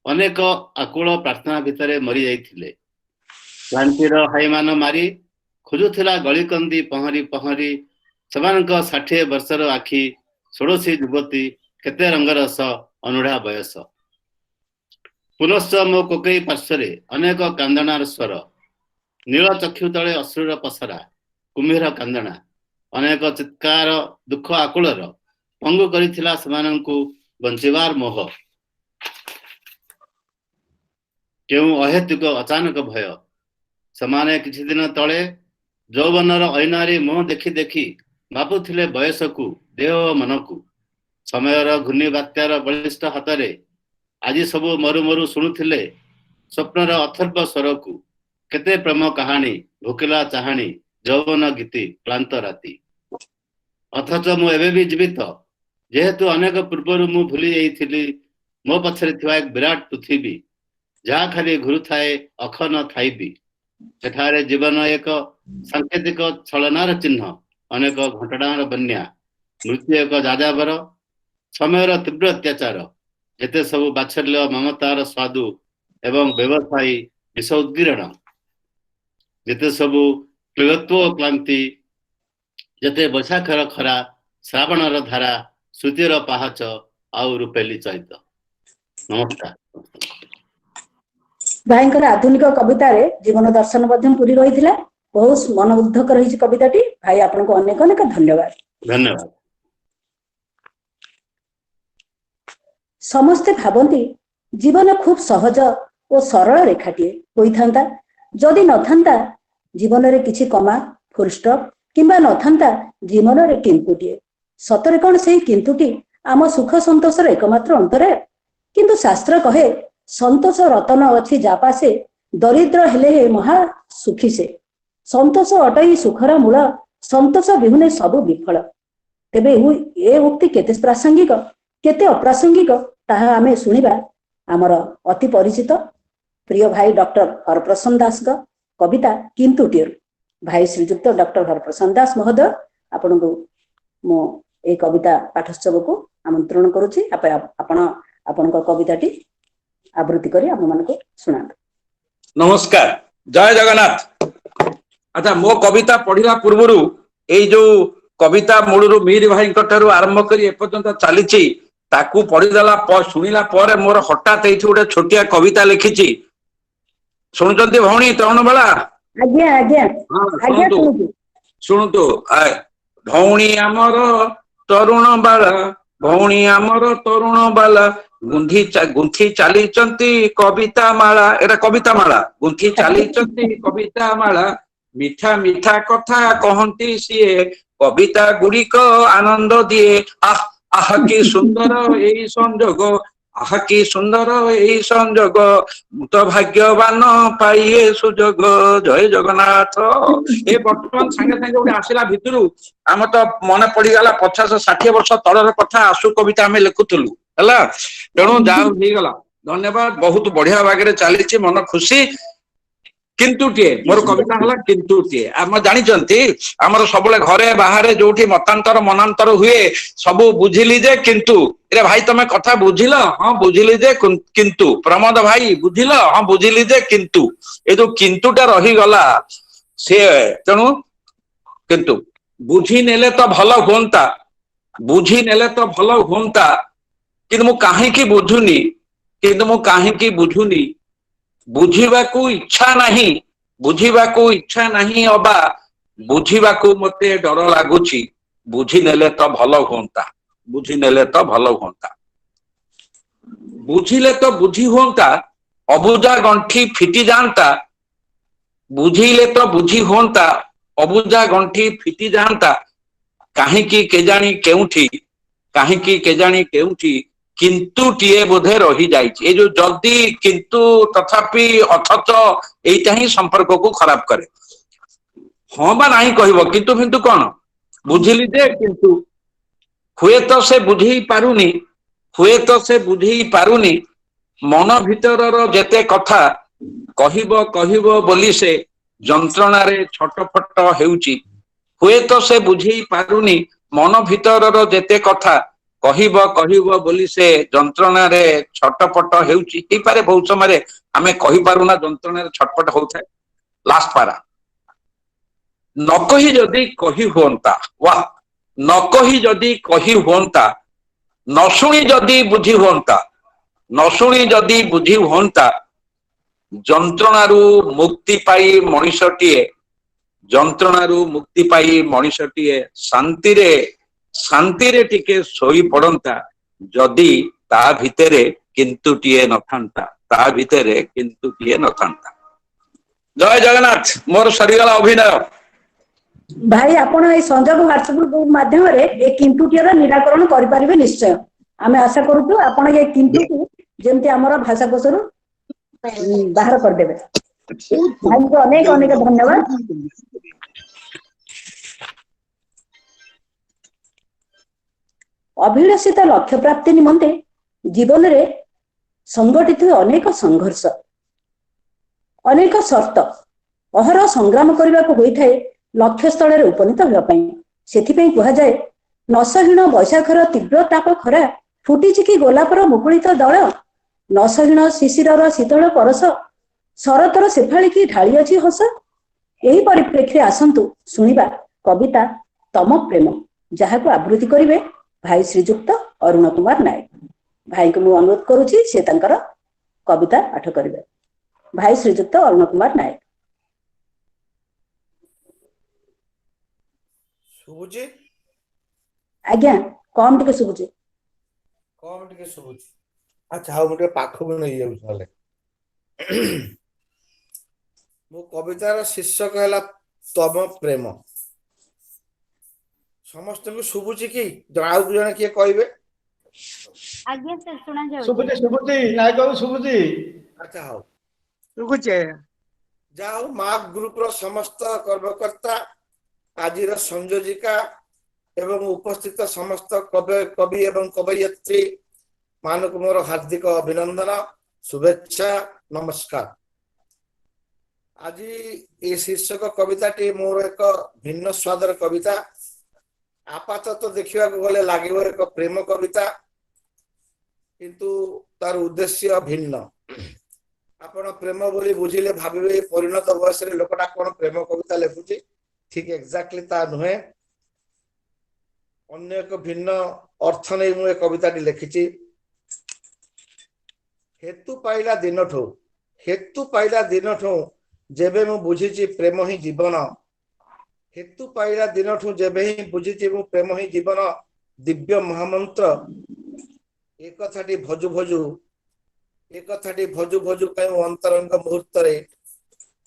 अनेक आकुल प्रार्थना भितरे मरी जाइथिले क्रांतिर हाईमान मारी खोजुथिला गलिकंदी पहरी पहरी सेमानक 60 वर्षर आखि षोड़शी युवती केते रंगरस अनुढ़ा बयस पुनश्च मो कोकई पार्श्वरे अनेक कांदनार स्वर नील चक्षु तले अश्रुर पसरा कुम्भीर कांदना अनेक चित्कार दुख आकुलर पंगु करिथिला सेमानंकु बंचिवार मोह केउ अहेतुक अचानक भय समाने किछि दिन तले जौवनर ऐनारी मोह देखि देखि बापुथिले बयसकु देह मनकु समयर घूर्णी बात्यार बलिष्ठ हाथरे आज सब मरु मरु शुणुथिले स्वप्नर अथर्व स्वरकु केते प्रेम कहानी भोकिला चाहाणी जौवन गीति क्लांत राति अथच मु एबे भी जीवित जेहेतु अनेक पूर्वरु मु भूली जाइथिली मो पछरे थिवा एक विराट पृथ्वी जहा खाली घुरु थाए अख न थाई भी सेठारे जीवन एक सांकेतिक छलनार चिन्ह अनेक घटनार बन्या मृत्यु एक जाजाबर समयर तीव्र अत्याचार जेते सबु बात्सल्य ममतार स्वादु एवं व्यवसायी विष उद्गीरण जेते सबु क्लियत्व क्लांति जेते बैशाखर खरा श्रावणर धारा श्रुतिर पहाच आउ रूपेली चैत नमस्कार भाईंकर आधुनिक कविता रे जीवन दर्शन पूरी रही बहुत मनमुग्धक रही कविताटी भाई आपको अनेक अनेक धन्यवाद धन्यवाद समस्ते भावती जीवन खूब सहज और सरल रेखाटी होता जदि नथा जीवन रे किछि कमा फुल स्टॉप किंबा नथा जीवन रे किंतुटीए सतरे कौन से किंतुटी आम सुख संतोषर एकमात्र अंतरे किंतु शास्त्र कहे संतोष रतन अच्छी जापासे दरिद्र हेले हे महा सुखी से संतोष अटई सुखर मूल संतोष विहुने सबु विफल तेबे ए उक्ति केते प्रासंगिक केते अप्रासंगिक ताहा आमे सुनिबा आमर अति परिचित प्रिय भाई डॉक्टर हरप्रसन्न दास का कविता किंतु टियर भाई श्रीजुक्त डॉक्टर हरप्रसन्न दास महोदय आपण को मो ए कविता पाठोत्सव को आमंत्रण करूची आपण कविताटी आवृत्ति करी आप मन को सुना। नमस्कार जय जगन्नाथ। अच्छा मो कविता पढ़िला पूर्वरु एई जो कविता मूलरू मीर भाई ठारू आरंभ करी एपर्यंत चलीची ताकू पढ़ीदेला शुणिला पर मोर हठात एठी गोटे छोटिया कविता लिखिची शुणुचंती भौणी तरुण बेला आज्ञा आज्ञा हाँ आज्ञा शुणुतु शुणुचु शुणुतु भौणी आमर तरुण बाला भौणी आमर तरुण बाला गुंथी चलीचंती कविता माला एटा कविता माला गुंथी चलीचंती कविता माला मिठा मिठा कथा कहती सीए कविता गुड़िक आनंद दिए आह आह कि सुंदर एई संजोग आह कि सुंदर एई संजोग तो भाग्यवान पाइए सुजोग जय जगन्नाथ। ए वर्तमान संगे संगे गोटे आसिला भितरु आम तो मन पड़गला 50-60 वर्ष तलर कथा आसु कविता आम लिखुलु है तेणु जागला धन्यवाद बहुत बढ़िया भागे चली मन खुशी किंतु टे मोर कविता हला किंतु टे आम जानी आमर सब घरे बाहर जो मतांतर मनांतर हुए सब बुझिली जे किंतु रे भाई तमे कथा बुझिल हाँ बुझिली जे किंतु प्रमोद भाई बुझिल हाँ बुझिली जे किंतु ए जो किंतुटा रही गला से तेणु किंतु बुझी नेले तो भल होंता बुझी नेले तो भल होंता किंतु मु काहेकि बुझुनी किंतु मु काहेकि बुझुनी बुझीबाकू इच्छा नहीं बुझीबाकू इच्छा नहीं अबा बुझीबाकू मते डर लागुची बुझी नेले तो भल होंता बुझी नेले तो भल होंता बुझिले तो बुझी होंता अबुझा गंठी फिटी जानता बुझिले तो बुझी होंता अबुझा गंठी फिटी जानता काहेकि केजानी केउठी काहेकि केजानी केउठी किंतु टीए बोधे रही जाइए जो जल्दी किंतु तथापि अथच एटा ही संपर्क को खराब करे हाँ बा नहीं कहब किंतु किंतु कौन बुझिली जे किंतु हुए तो से बुझी पारुनी हुए तो से बुझी पारुनी मन भीतर जेते कथा कहब कहब बोली से जंत्रणा रे छटफट हेउची हुए तो से बुझी पारुनी मन भीतर जेते कथा कहब कहब बोली से जंत्रणा रे छटपट हेउची ही पारे बहुत समय आमे कहि पारुना जंत्रणा रे छटपट होता है लास्ट पारा न कही जदि कही होंता वाह न कही जदि कही होंता न शुणी जदि बुझी होंता न शुणी जदि बुझी होंता जंत्रणारू मुक्ति पाई मनुष्यटीए जंत्रणारू मुक्ति पाई मनुष्यटीए शांति रे टिके सोई पड़ंता जदि ता भितरे किंतु टीए नथांता ता भितरे किंतु टीए नथांता। जय जगन्नाथ मोर सरीगला अभिनय भाई आपण ए संजोग व्हाट्सएप माध्यम रे ए किंतु टीर निराकरण करि परिबे निश्चय आमे आशा करूछु आपण ए किंतु जेमति हमर भाषा कोशरु बाहर कर देबे भाई को अनेक अनेक धन्यवाद। अभिलषित लक्ष्य प्राप्ति निमंते जीवन रे संगठित अनेक संघर्ष अनेक शर्त अहर संग्राम करने को होई थाए लक्ष्य स्थल रे उपनीत होगा पई सेथि पई कहा जाए नसहीन बैशाखर तीव्र ताप खरा फुटिछि कि गोलापर मुकुलित दल नसहीन शिशिरर शीतल परस शरतर शेफाली की ढाली अछि हस एही परिप्रेक्षी आसंतु सुनिबा कविता तम प्रेम जहाँ को आवृत्ति करिवे भाई श्रीजुक्त अरुण कुमार नायक भाई को मु अनुरोध करुछि से तंकर कविता पाठ करिवे भाई श्रीजुक्त अरुण कुमार नायक। शुभुची आज्ञा कम टिके शुभुची अच्छा हाँ मुझे पाख भी नहीं जाऊँ मो कवितार शीर्षक है तम प्रेम समस्त को शुभुची कि आउ जने किए कहबे आज्ञा सर सुना जाऊ शुभुची शुभुची नायक बाबू शुभुची अच्छा हाँ शुभुचे जाओ माँ ग्रुप रो समस्त कर्मकर्ता आजिर संयोजिका एवं उपस्थित समस्त कवि एवं कवयित्री मानक मोर हार्दिक अभिनंदन शुभेच्छा नमस्कार। आज ये शीर्षक कविताटी मोर एक भिन्न स्वादर कविता आपातत देखा गले लगे एक प्रेम कविता किंतु तार उद्देश्य भिन्न ଆପଣ ପ୍ରେମ ବୋଲି ବୁଝିଲେ ଭାବିବେ ପରିଣତ ବୟସରେ ଲୋକଟା କଣ ପ୍ରେମ କବିତା ଲେଖୁଛି। ଠିକ ଏକ୍ଜାକ୍ଟଲି ତା ନୁହେଁ, ଅନ୍ୟ ଏକ ଭିନ୍ନ ଅର୍ଥ ନେଇ ମୁଁ ଏ କବିତାଟି ଲେଖିଛି। ହେତୁ ପାଇଲା ଦିନଠୁ ଯେବେ ମୁଁ ବୁଝିଛି ପ୍ରେମ ହିଁ ଜୀବନ। ହେତୁ ପାଇଲା ଦିନଠୁ ଯେବେ ହିଁ ବୁଝିଛି ମୁଁ ପ୍ରେମ ହିଁ ଜୀବନ, ଦିବ୍ୟ ମହାମନ୍ତ୍ର। ଏ କଥାଟି ଭଜୁ ଭଜୁ କେଉଁ ଅନ୍ତରଙ୍ଗ ମୁହୂର୍ତ୍ତରେ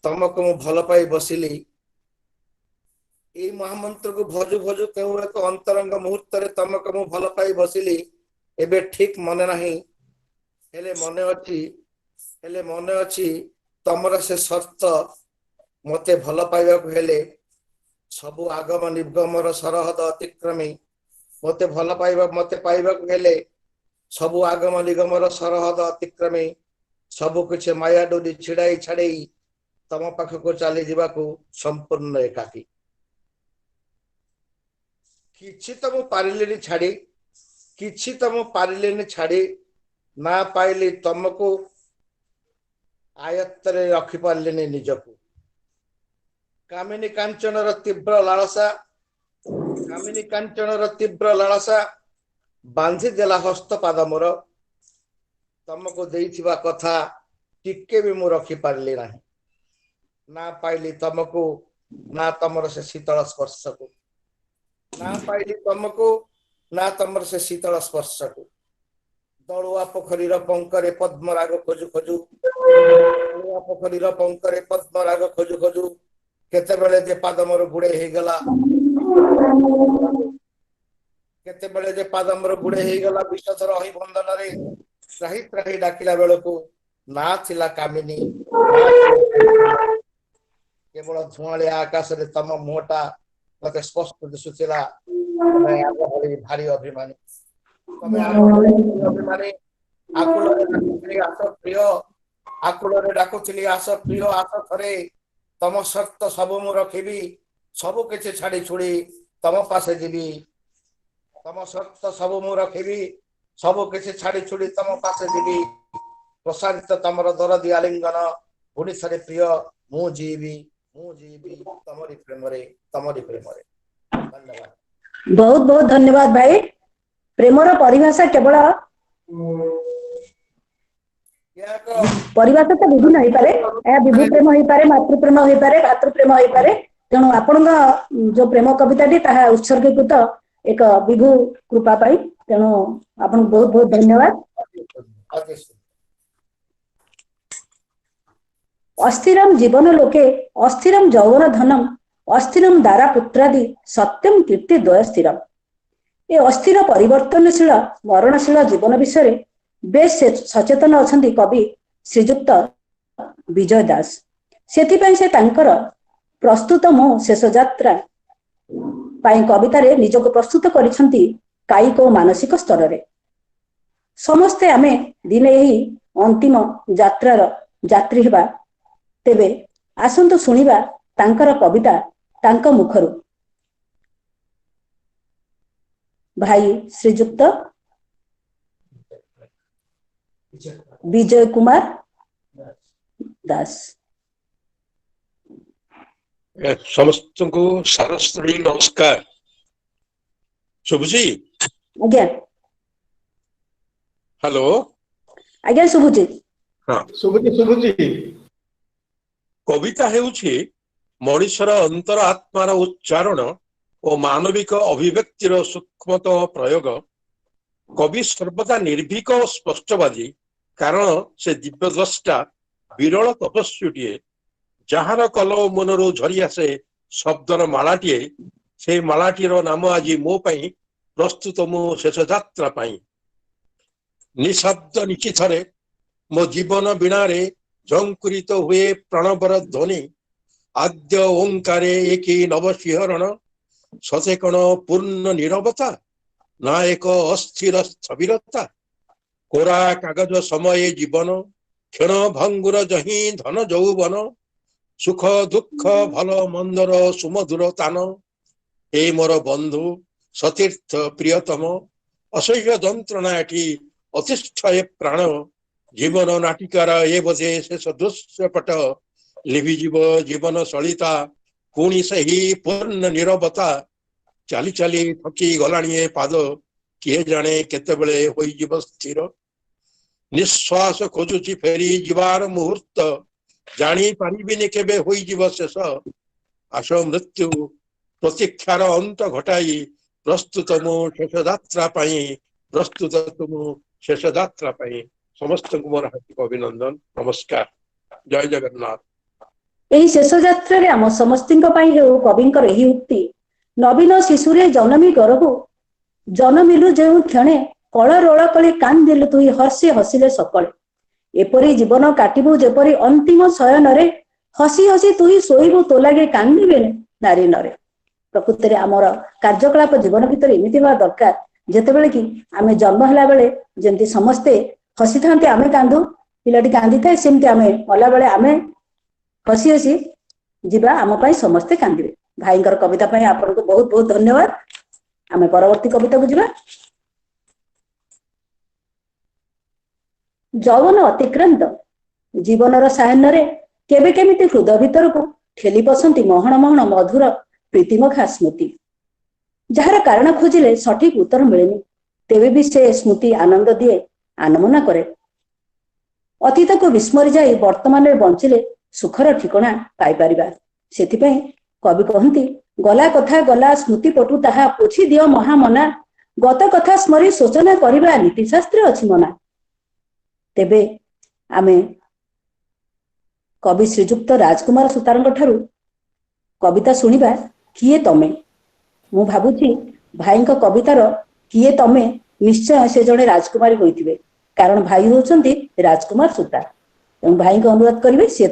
ତମକୁ ମୁଁ ଭଲ ପାଇ ବସିଲି। ଏଇ ମହାମନ୍ତ୍ରକୁ ଭଜୁ ଭଜୁ କେଉଁ ଏକ ଅନ୍ତରଙ୍ଗ ମୁହୂର୍ତ୍ତରେ ତମକୁ ମୁଁ ଭଲ ପାଇ ବସିଲି। ଏବେ ଠିକ ମନେ ନାହିଁ, ହେଲେ ମନେ ଅଛି ତମର ସେ ସର୍ତ୍ତ। ମତେ ଭଲ ପାଇବାକୁ ହେଲେ ସବୁ ଆଗମ ନିର୍ଗମର ସରହଦ ଅତିକ୍ରମୀ। ମତେ ପାଇବାକୁ ହେଲେ ସବୁ ଆଗମ ନିଗମର ସରହଦ ଅତିକ୍ରମୀ। ସବୁ କିଛି ମାୟା ଡୋରି ଛାଡେଇ ତମ ପାଖକୁ ଚାଲି ଯିବାକୁ ସମ୍ପୂର୍ଣ୍ଣ ଏକାକୀ। କିଛି ତ ମୁଁ ପାରିଲିନି ଛାଡି, ନା ପାଇଲି ତମକୁ ଆୟତ୍ତରେ ରଖିପାରିଲିନି ନିଜକୁ। କାମିନୀ କାଞ୍ଚନର ତୀବ୍ର ଲାଳସା ବାନ୍ଧି ଦେଲା ହସ୍ତ ପାଦ ମୋର। ତମକୁ ଦେଇଥିବା କଥା ଟିକେ ବି ମୁଁ ରଖିପାରିଲି ନାହିଁ। ନା ପାଇଲି ତମକୁ, ନା ତମର ସେ ଶୀତଳ ସ୍ପର୍ଶକୁ। ଦଳୁଆ ପୋଖରୀର ପଙ୍କରେ ପଦ୍ମରାଗ ଖୋଜୁ ଖୋଜୁ କେତେବେଳେ ଯେ ପାଦ ମୋର ବୁଡେଇ ହେଇଗଲା ବିଷଧର ଏହି ବନ୍ଧନରେ। ତ୍ରାହି ତ୍ରାହି ଡାକିଲା ବେଳକୁ ନା ଥିଲା କାମିନୀ, କେବଳ ଧୂଆଳିଆ ଆକାଶରେ ତମ ମୁହଁଟା ମତେ ସ୍ପଷ୍ଟ ଦିଶୁଥିଲା। ତମେ ଆଗ ଭଳି ଭାରି ଅଭିମାନୀ। ଆକୁଳରେ ଡାକୁଥିଲି ଆସ ପ୍ରିୟ ଆସ ଥରେ। ତମ ସର୍ତ୍ତ ସବୁ ମୁଁ ରଖିବି, ସବୁ କିଛି ଛାଡି ଛୁଡି ତମ ପାଶେ ଯିବି। ପ୍ରସାରିତ ତମର ଦରଦି ଆଲିଙ୍ଗନ, ଓଡିଶାରେ ପ୍ରିୟ ମୁଁ ଯିବି ତମରି ପ୍ରେମରେ। ଧନ୍ୟବାଦ। ବହୁତ ବହୁତ ଧନ୍ୟବାଦ ଭାଇ। ପ୍ରେମର ପରିଭାଷା କେବଳ ପରିଭାଷା ତ ବିଭିନ୍ନ ହେଇପାରେ। ଏହା ବିଭୁ ପ୍ରେମ ହେଇପାରେ, ମାତୃପ୍ରେମ ହେଇପାରେ, ଭାତୃପ୍ରେମ ହେଇପାରେ। ତେଣୁ ଆପଣଙ୍କ ଯୋଉ ପ୍ରେମ କବିତାଟି ତାହା ଉତ୍ସର୍ଗୀକୃତ ଏକ ବିଭୁ କୃପା ପାଇଁ। ତେଣୁ ଆପଣଙ୍କୁ ବହୁତ ବହୁତ ଧନ୍ୟବାଦ। ଅସ୍ଥିରମ୍ ଜୀବନ ଲୋକେ ଅସ୍ଥିରମ୍ ଯୌବନ ଧନମ୍ ଅସ୍ଥିରମ୍ ଦାରା ପୁତ୍ରାଦି ସତ୍ୟମ୍ କୀର୍ତ୍ତି ଦ୍ୱୟ ସ୍ଥିରମ୍। ଏ ଅସ୍ଥିର ପରିବର୍ତ୍ତନଶୀଳ ମରଣଶୀଳ ଜୀବନ ବିଷୟରେ ବେଶ ସଚେତନ ଅଛନ୍ତି କବି ଶ୍ରୀଯୁକ୍ତ ବିଜୟ ଦାସ। ସେଥିପାଇଁ ସେ ତାଙ୍କର ପ୍ରସ୍ତୁତ ମୋ ଶେଷ ଯାତ୍ରା ପାଇଁ କବିତାରେ ନିଜକୁ ପ୍ରସ୍ତୁତ କରିଛନ୍ତି କାୟିକ ଓ ମାନସିକ ସ୍ତରରେ। ସମସ୍ତେ ଆମେ ଦିନେ ଏହି ଅନ୍ତିମ ଯାତ୍ରାର ଯାତ୍ରୀ ହେବା। ତେବେ ଆସନ୍ତୁ ଶୁଣିବା ତାଙ୍କର କବିତା ତାଙ୍କ ମୁଖରୁ। ଭାଇ ଶ୍ରୀଯୁକ୍ତ ବିଜୟ କୁମାର ଦାସ। ସମସ୍ତଙ୍କୁ ସାରସ୍ତ୍ରୀ ନମସ୍କାର। ଶୁଭୁଛି? ଆଜ୍ଞା ହ୍ୟାଲୋ। ଆଜ୍ଞା ଶୁଭୁଛି। ଶୁଭୁଛି। କବିତା ହେଉଛି ମଣିଷର ଅନ୍ତର ଆତ୍ମାର ଉଚ୍ଚାରଣ ଓ ମାନବିକ ଅଭିବ୍ୟକ୍ତିର ସୂକ୍ଷ୍ମତମ ପ୍ରୟୋଗ। କବି ସର୍ବଦା ନିର୍ଭୀକ ଓ ସ୍ପଷ୍ଟବାଦୀ, କାରଣ ସେ ଦିବ୍ୟଦ୍ରଷ୍ଟା, ବିରଳ ତପସ୍ୱୀଟିଏ। ଯାହାର କଲମ ମନରୁ ଝରି ଆସେ ଶବ୍ଦର ମାଳାଟିଏ, ସେଇ ମାଳାଟିର ନାମ ଆଜି ମୋ ପାଇଁ ପ୍ରସ୍ତୁତ ମୋ ଶେଷ ଯାତ୍ରା ପାଇଁ। ନିଃଶବ୍ଦ ନିଶିଥରେ ମୋ ଜୀବନ ବୀଣାରେ ଝଙ୍କୁରିତ ହୁଏ ପ୍ରାଣବର ଧ୍ୱନି। ଆଦ୍ୟ ଓଙ୍କାରେ ଏକି ନବ ଶିହରଣ, ସତେ କଣ ପୂର୍ଣ୍ଣ ନିରବତା, ନା ଏକ ଅସ୍ଥିର ସ୍ଥବିରତା। କୋରା କାଗଜ ସମୟେ ଜୀବନ, କ୍ଷଣ ଭଙ୍ଗୁର ଯହିଁ ଧନ ଯୌବନ। ସୁଖ ଦୁଃଖ ଭଲ ମନ୍ଦର ସୁମଧୁର ତାନ, ଏ ମୋର ବନ୍ଧୁ ସତୀର୍ଥ ପ୍ରିୟତମ। ଅସହ୍ୟ ଯନ୍ତ୍ରଣା ଏଠି ଅତିଷ୍ଠ ଏ ପ୍ରାଣ, जीवन नाटिकार ए बोधे शेष दृश्यपट लिभिजीव जीवन सलिता पुणी सही पूर्ण निरवता चाली चाली थकी गलाणी ए पाद किए जाने केतेबेले होइजिव स्थिर निश्वास खोजुची फेरी जीवार मुहूर्त जानी पारिबिनी केबे होइजिव शेष आश मृत्यु प्रतीक्षार अंत घटाई प्रस्तुत मु शेष यात्रा पाई प्रस्तुत तुम शेष यात्रा पाई समस्त को मोर हार्दिक अभिनंदन नमस्कार जय जगन्नाथ। ଏହି ଶେଷ ଯାତ୍ରାରେ ଆମ ସମସ୍ତଙ୍କ ପାଇଁ ହେଉ କବିଙ୍କର ଏହି ଉକ୍ତି ନବୀନ ଶିଶୁରେ ଜନମି ଗରବୁ ଜନମିଲୁ ଯେଉଁ କ୍ଷଣେ କଳ ରୋଳ କଳି କାନ୍ଦିଲୁ ତୁଇ ହସି ହସିଲେ ସକଳେ ଏପରି ଜୀବନ କାଟିବୁ ଯେପରି ଅନ୍ତିମ ଶୟନରେ ହସି ହସି ତୁଇ ଶୋଇବୁ ତୋ ଲାଗେ କାନ୍ଦିବେ ନାରୀ ନରେ। ପ୍ରକୃତରେ ଆମର କାର୍ଯ୍ୟକଳାପ ଜୀବନ ଭିତରେ ଏମିତି ହେବା ଦରକାର ଯେତେବେଳେ କି ଆମେ ଜନ୍ମ ହେଲା ବେଳେ ଯେମିତି ସମସ୍ତେ ହସିଥାନ୍ତି ଆମେ କାନ୍ଦୁ ପିଲାଟି କାନ୍ଦିଥାଏ ସେମିତି ଆମେ ମଲା ବେଳେ ଆମେ हसी हसी जीवा आम समस्ते कांदिबे। भाईंकर कविता पाई आपनको बहुत बहुत धन्यवाद। आमे परवर्ती कविता बुझिबा। जौवन अतिक्रांत जीवनर सायन्नरे केबे केमिति हृदय भीतर को ठेली पसंती महण महण मधुर प्रीतिमखा स्मृति जार कारण खोजिले सठिक उत्तर मिलेनी तेबे भी से स्मृति आनंद दिए आनमना करे अतीत को विस्मरी जाई वर्तमान में बंचिले सुखर ठिकणा पाई परिबा। सेथिपई कवि कहंती गला कथा गला स्मृति पटु ताहा पोछि दियो महामना गत कथा स्मरी सोचना करिबा नीति शास्त्र अछि मना। तेबे आमे कवि श्रीजुक्त राजकुमार सुतारଙ୍କ ठारू कविता सुनिबा किए तमे। मु भाबुछि भाईଙ୍କ कवितार किए तमे निश्चय से जणे राजकुमारी होइथिबे कारण भाई होचंती राजकुमार सुतार। भाई को अनुरोध करेंगे सी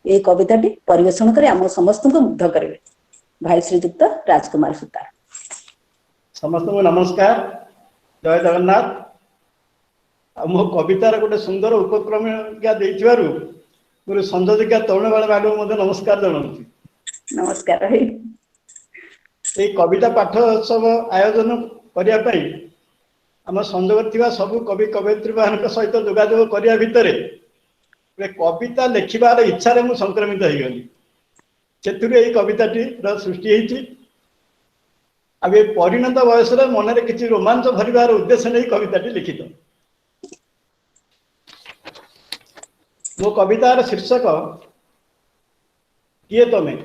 ये कविताटी परिवेषण कर आम समस्त को मुग्ध करेंगे। भाई श्रीजुक्त राजकुमार सुतार। समस्त को नमस्कार जय जगन्नाथ। मो कवितार गोटे सुंदर उपक्रम मोर संयोजिका तरुणबाला मैडम नमस्कार जनाऊँ। नमस्कार। ये कविता पाठोत्सव आयोजन करने आम संयोग थी सबू कवि कवयित्री मान सहित जोगाजोग करने भितर कविता लिखार इच्छा मु संक्रमित हो गली से कविताटी सृष्टि होती परिणत बयस मन में किसी रोमांच भरवार उद्देश्य नहीं कविताटी लिखित। मो कवितार शीर्षक किए तमे।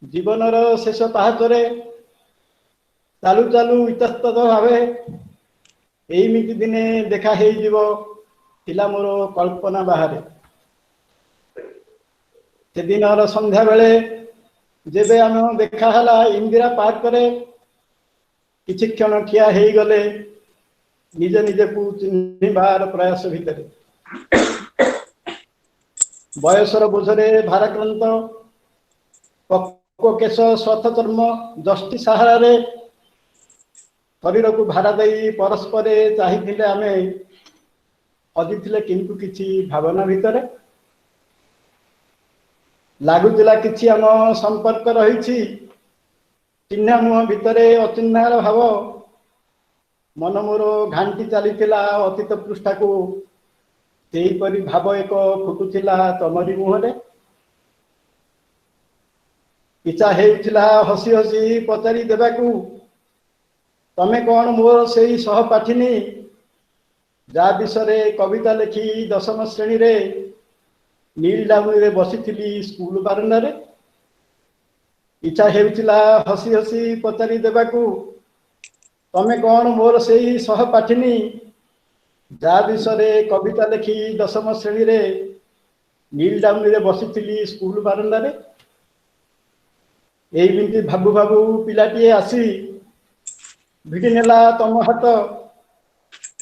जीवनर शेष पाहाचरे चालू चालू इतस्तत भाव एमती दिने देखा थिला मोर कल्पना बाहर से दिन संध्या बेले जेबे आम देखाला इंदिरा पार्क रे किछि क्षण ठिया हो गले निज निजे को चिन्हिबार प्रयास भितर बयसर बोझरे भाराक्रांत पक्व केश स्वथ चर्म दष्टि सहारा शरीर को भारा दे परस्पर चाहिए आमे अदिथिले किंतु किछि भावना भितर लागुला किछि आम संपर्क रही चिन्ह मुह भितर अचिन्हार भाव मन मोर घांटी चलीथिला अतीत पृष्ठा को सेहीपरि भाव एक फुटुथिला तमरी मुहरे इच्छा हेउथिला हसी हसी पचारि देबाकू तमे कौन मोर सेही सहपाठिनी जा विषय कविता लिखी दशम श्रेणी रे नील डाउनी रे बसी स्कूल बारंडार इच्छा हेउथिला हसी हसी पचारि देबाकू तमे कौन मोर सेही सहपाठिनी जा विषय कविता लिखी दशम श्रेणी रे नील डाउनी रे बसी स्कूल बारंडार एमती भाबू भाबू पिलाटीए आसी भिड़ी नेला तम हाथ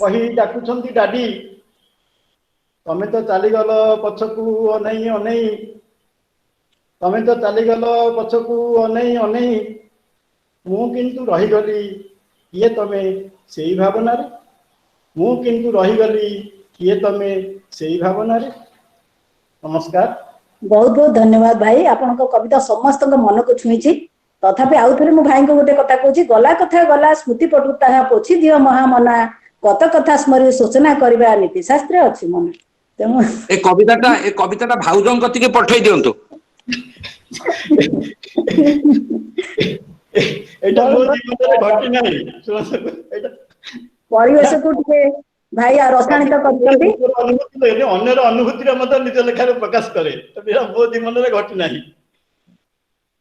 कही डाकुछंती डाडी तमे तो चलीगल पछकू अनई अनई तमे तो चलीगल पछकू अनई अनई मु किंतु रहीगली किए तमे सेही भावनार मु किंतु रहीगली किए तमे सेही भावनार। नमस्कार। बहुत बहुत धन्यवाद भाई आपनको कविता समस्त मन को छुईची तथापि आउ थे मु भाई को गोटे कथा कहूँ गला कथा गला स्मृति पटु ताहा पोछि दियो महामना କତ କଥା ସ୍ମରି ସୂଚନା କରିବା ନୀତି ଶାସ୍ତ୍ରରେ ଅଛି ମନେ। ତେଣୁ ଏ କବିତାଟା ଭାଉଜଙ୍କ କତିକି ପଠେଇ ଦିଅନ୍ତୁ। ଏଇଟା ମୋ ଜୀବନରେ ଘଟି ନାହିଁ। ଏଇଟା ପରିବେଶକୁ ଟିକେ ଭାଇ ରସାୟନିତ କରିଛନ୍ତି। ଅନ୍ୟର ଅନୁଭୂତିରେ ମଧ୍ୟ ନିଜ ଲେଖାରେ ପ୍ରକାଶ କରେ। ଏଇଟା ମୋ ଜୀବନରେ ଘଟି ନାହିଁ।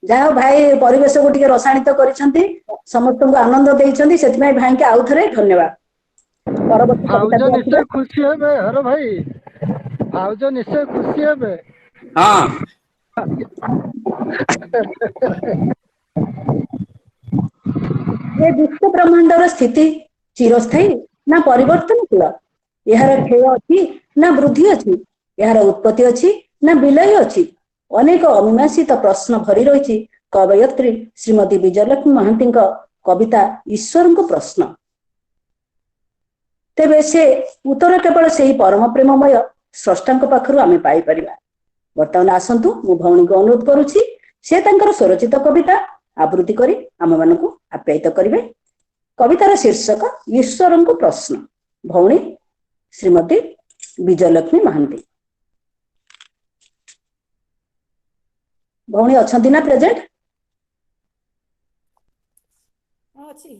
ଯାହା ହଉ ଭାଇ ପରିବେଶକୁ ଟିକେ ରସାୟନିତ କରିଛନ୍ତି, ସମସ୍ତଙ୍କୁ ଆନନ୍ଦ ଦେଇଛନ୍ତି, ସେଥିପାଇଁ ଭାଇଙ୍କୁ ଆଉ ଥରେ ଧନ୍ୟବାଦ। ପରବର୍ତ୍ତୀ ଭାଉଜ କବିତାକୁ ନିଶ୍ଚୟ ଆସିବେ। ଖୁସି ହେବେ। ହର ଭାଇ ଭାଉଜ ନିଶ୍ଚୟ ଖୁସି ହେବେ। ହଁ ଏ ବିଶ୍ୱ ବ୍ରହ୍ମାଣ୍ଡର ସ୍ଥିତି ଚିରସ୍ଥାୟୀ ନା ପରିବର୍ତ୍ତନଶୀଳ? ଏହାର କ୍ଷୟ ଅଛି ନା ବୃଦ୍ଧି ଅଛି? ଏହାର ଉତ୍ପତ୍ତି ଅଛି ନା ବିଲୟ ଅଛି? ଅନେକ ଅମୀମାଂସିତ ପ୍ରଶ୍ନ ଭରି ରହିଛି କବୟତ୍ରୀ ଶ୍ରୀମତୀ ବିଜୟଲକ୍ଷ୍ମୀ ମହାନ୍ତିଙ୍କ କବିତା ଈଶ୍ୱରଙ୍କ ପ୍ରଶ୍ନ। ତେବେ ସେ ଉତ୍ତର କେବଳ ସେହି ପରମ ପ୍ରେମମୟ ସ୍ରଷ୍ଟାଙ୍କ ପାଖରୁ ଆମେ ପାଇପାରିବା। ବର୍ତ୍ତମାନ ଆସନ୍ତୁ, ମୁଁ ଭଉଣୀଙ୍କୁ ଅନୁରୋଧ କରୁଛି ସେ ତାଙ୍କର ସ୍ୱରଚିତ କବିତା ଆବୃତ୍ତି କରି ଆମମାନଙ୍କୁ ଆପ୍ୟାୟିତ କରିବେ। କବିତାର ଶୀର୍ଷକ ଈଶ୍ୱରଙ୍କ ପ୍ରଶ୍ନ। ଭଉଣୀ ଶ୍ରୀମତୀ ବିଜୟଲକ୍ଷ୍ମୀ ମହାନ୍ତି। ଭଉଣୀ ଅଛନ୍ତି ନା ପ୍ରେଜେଣ୍ଟ? ଅଛି।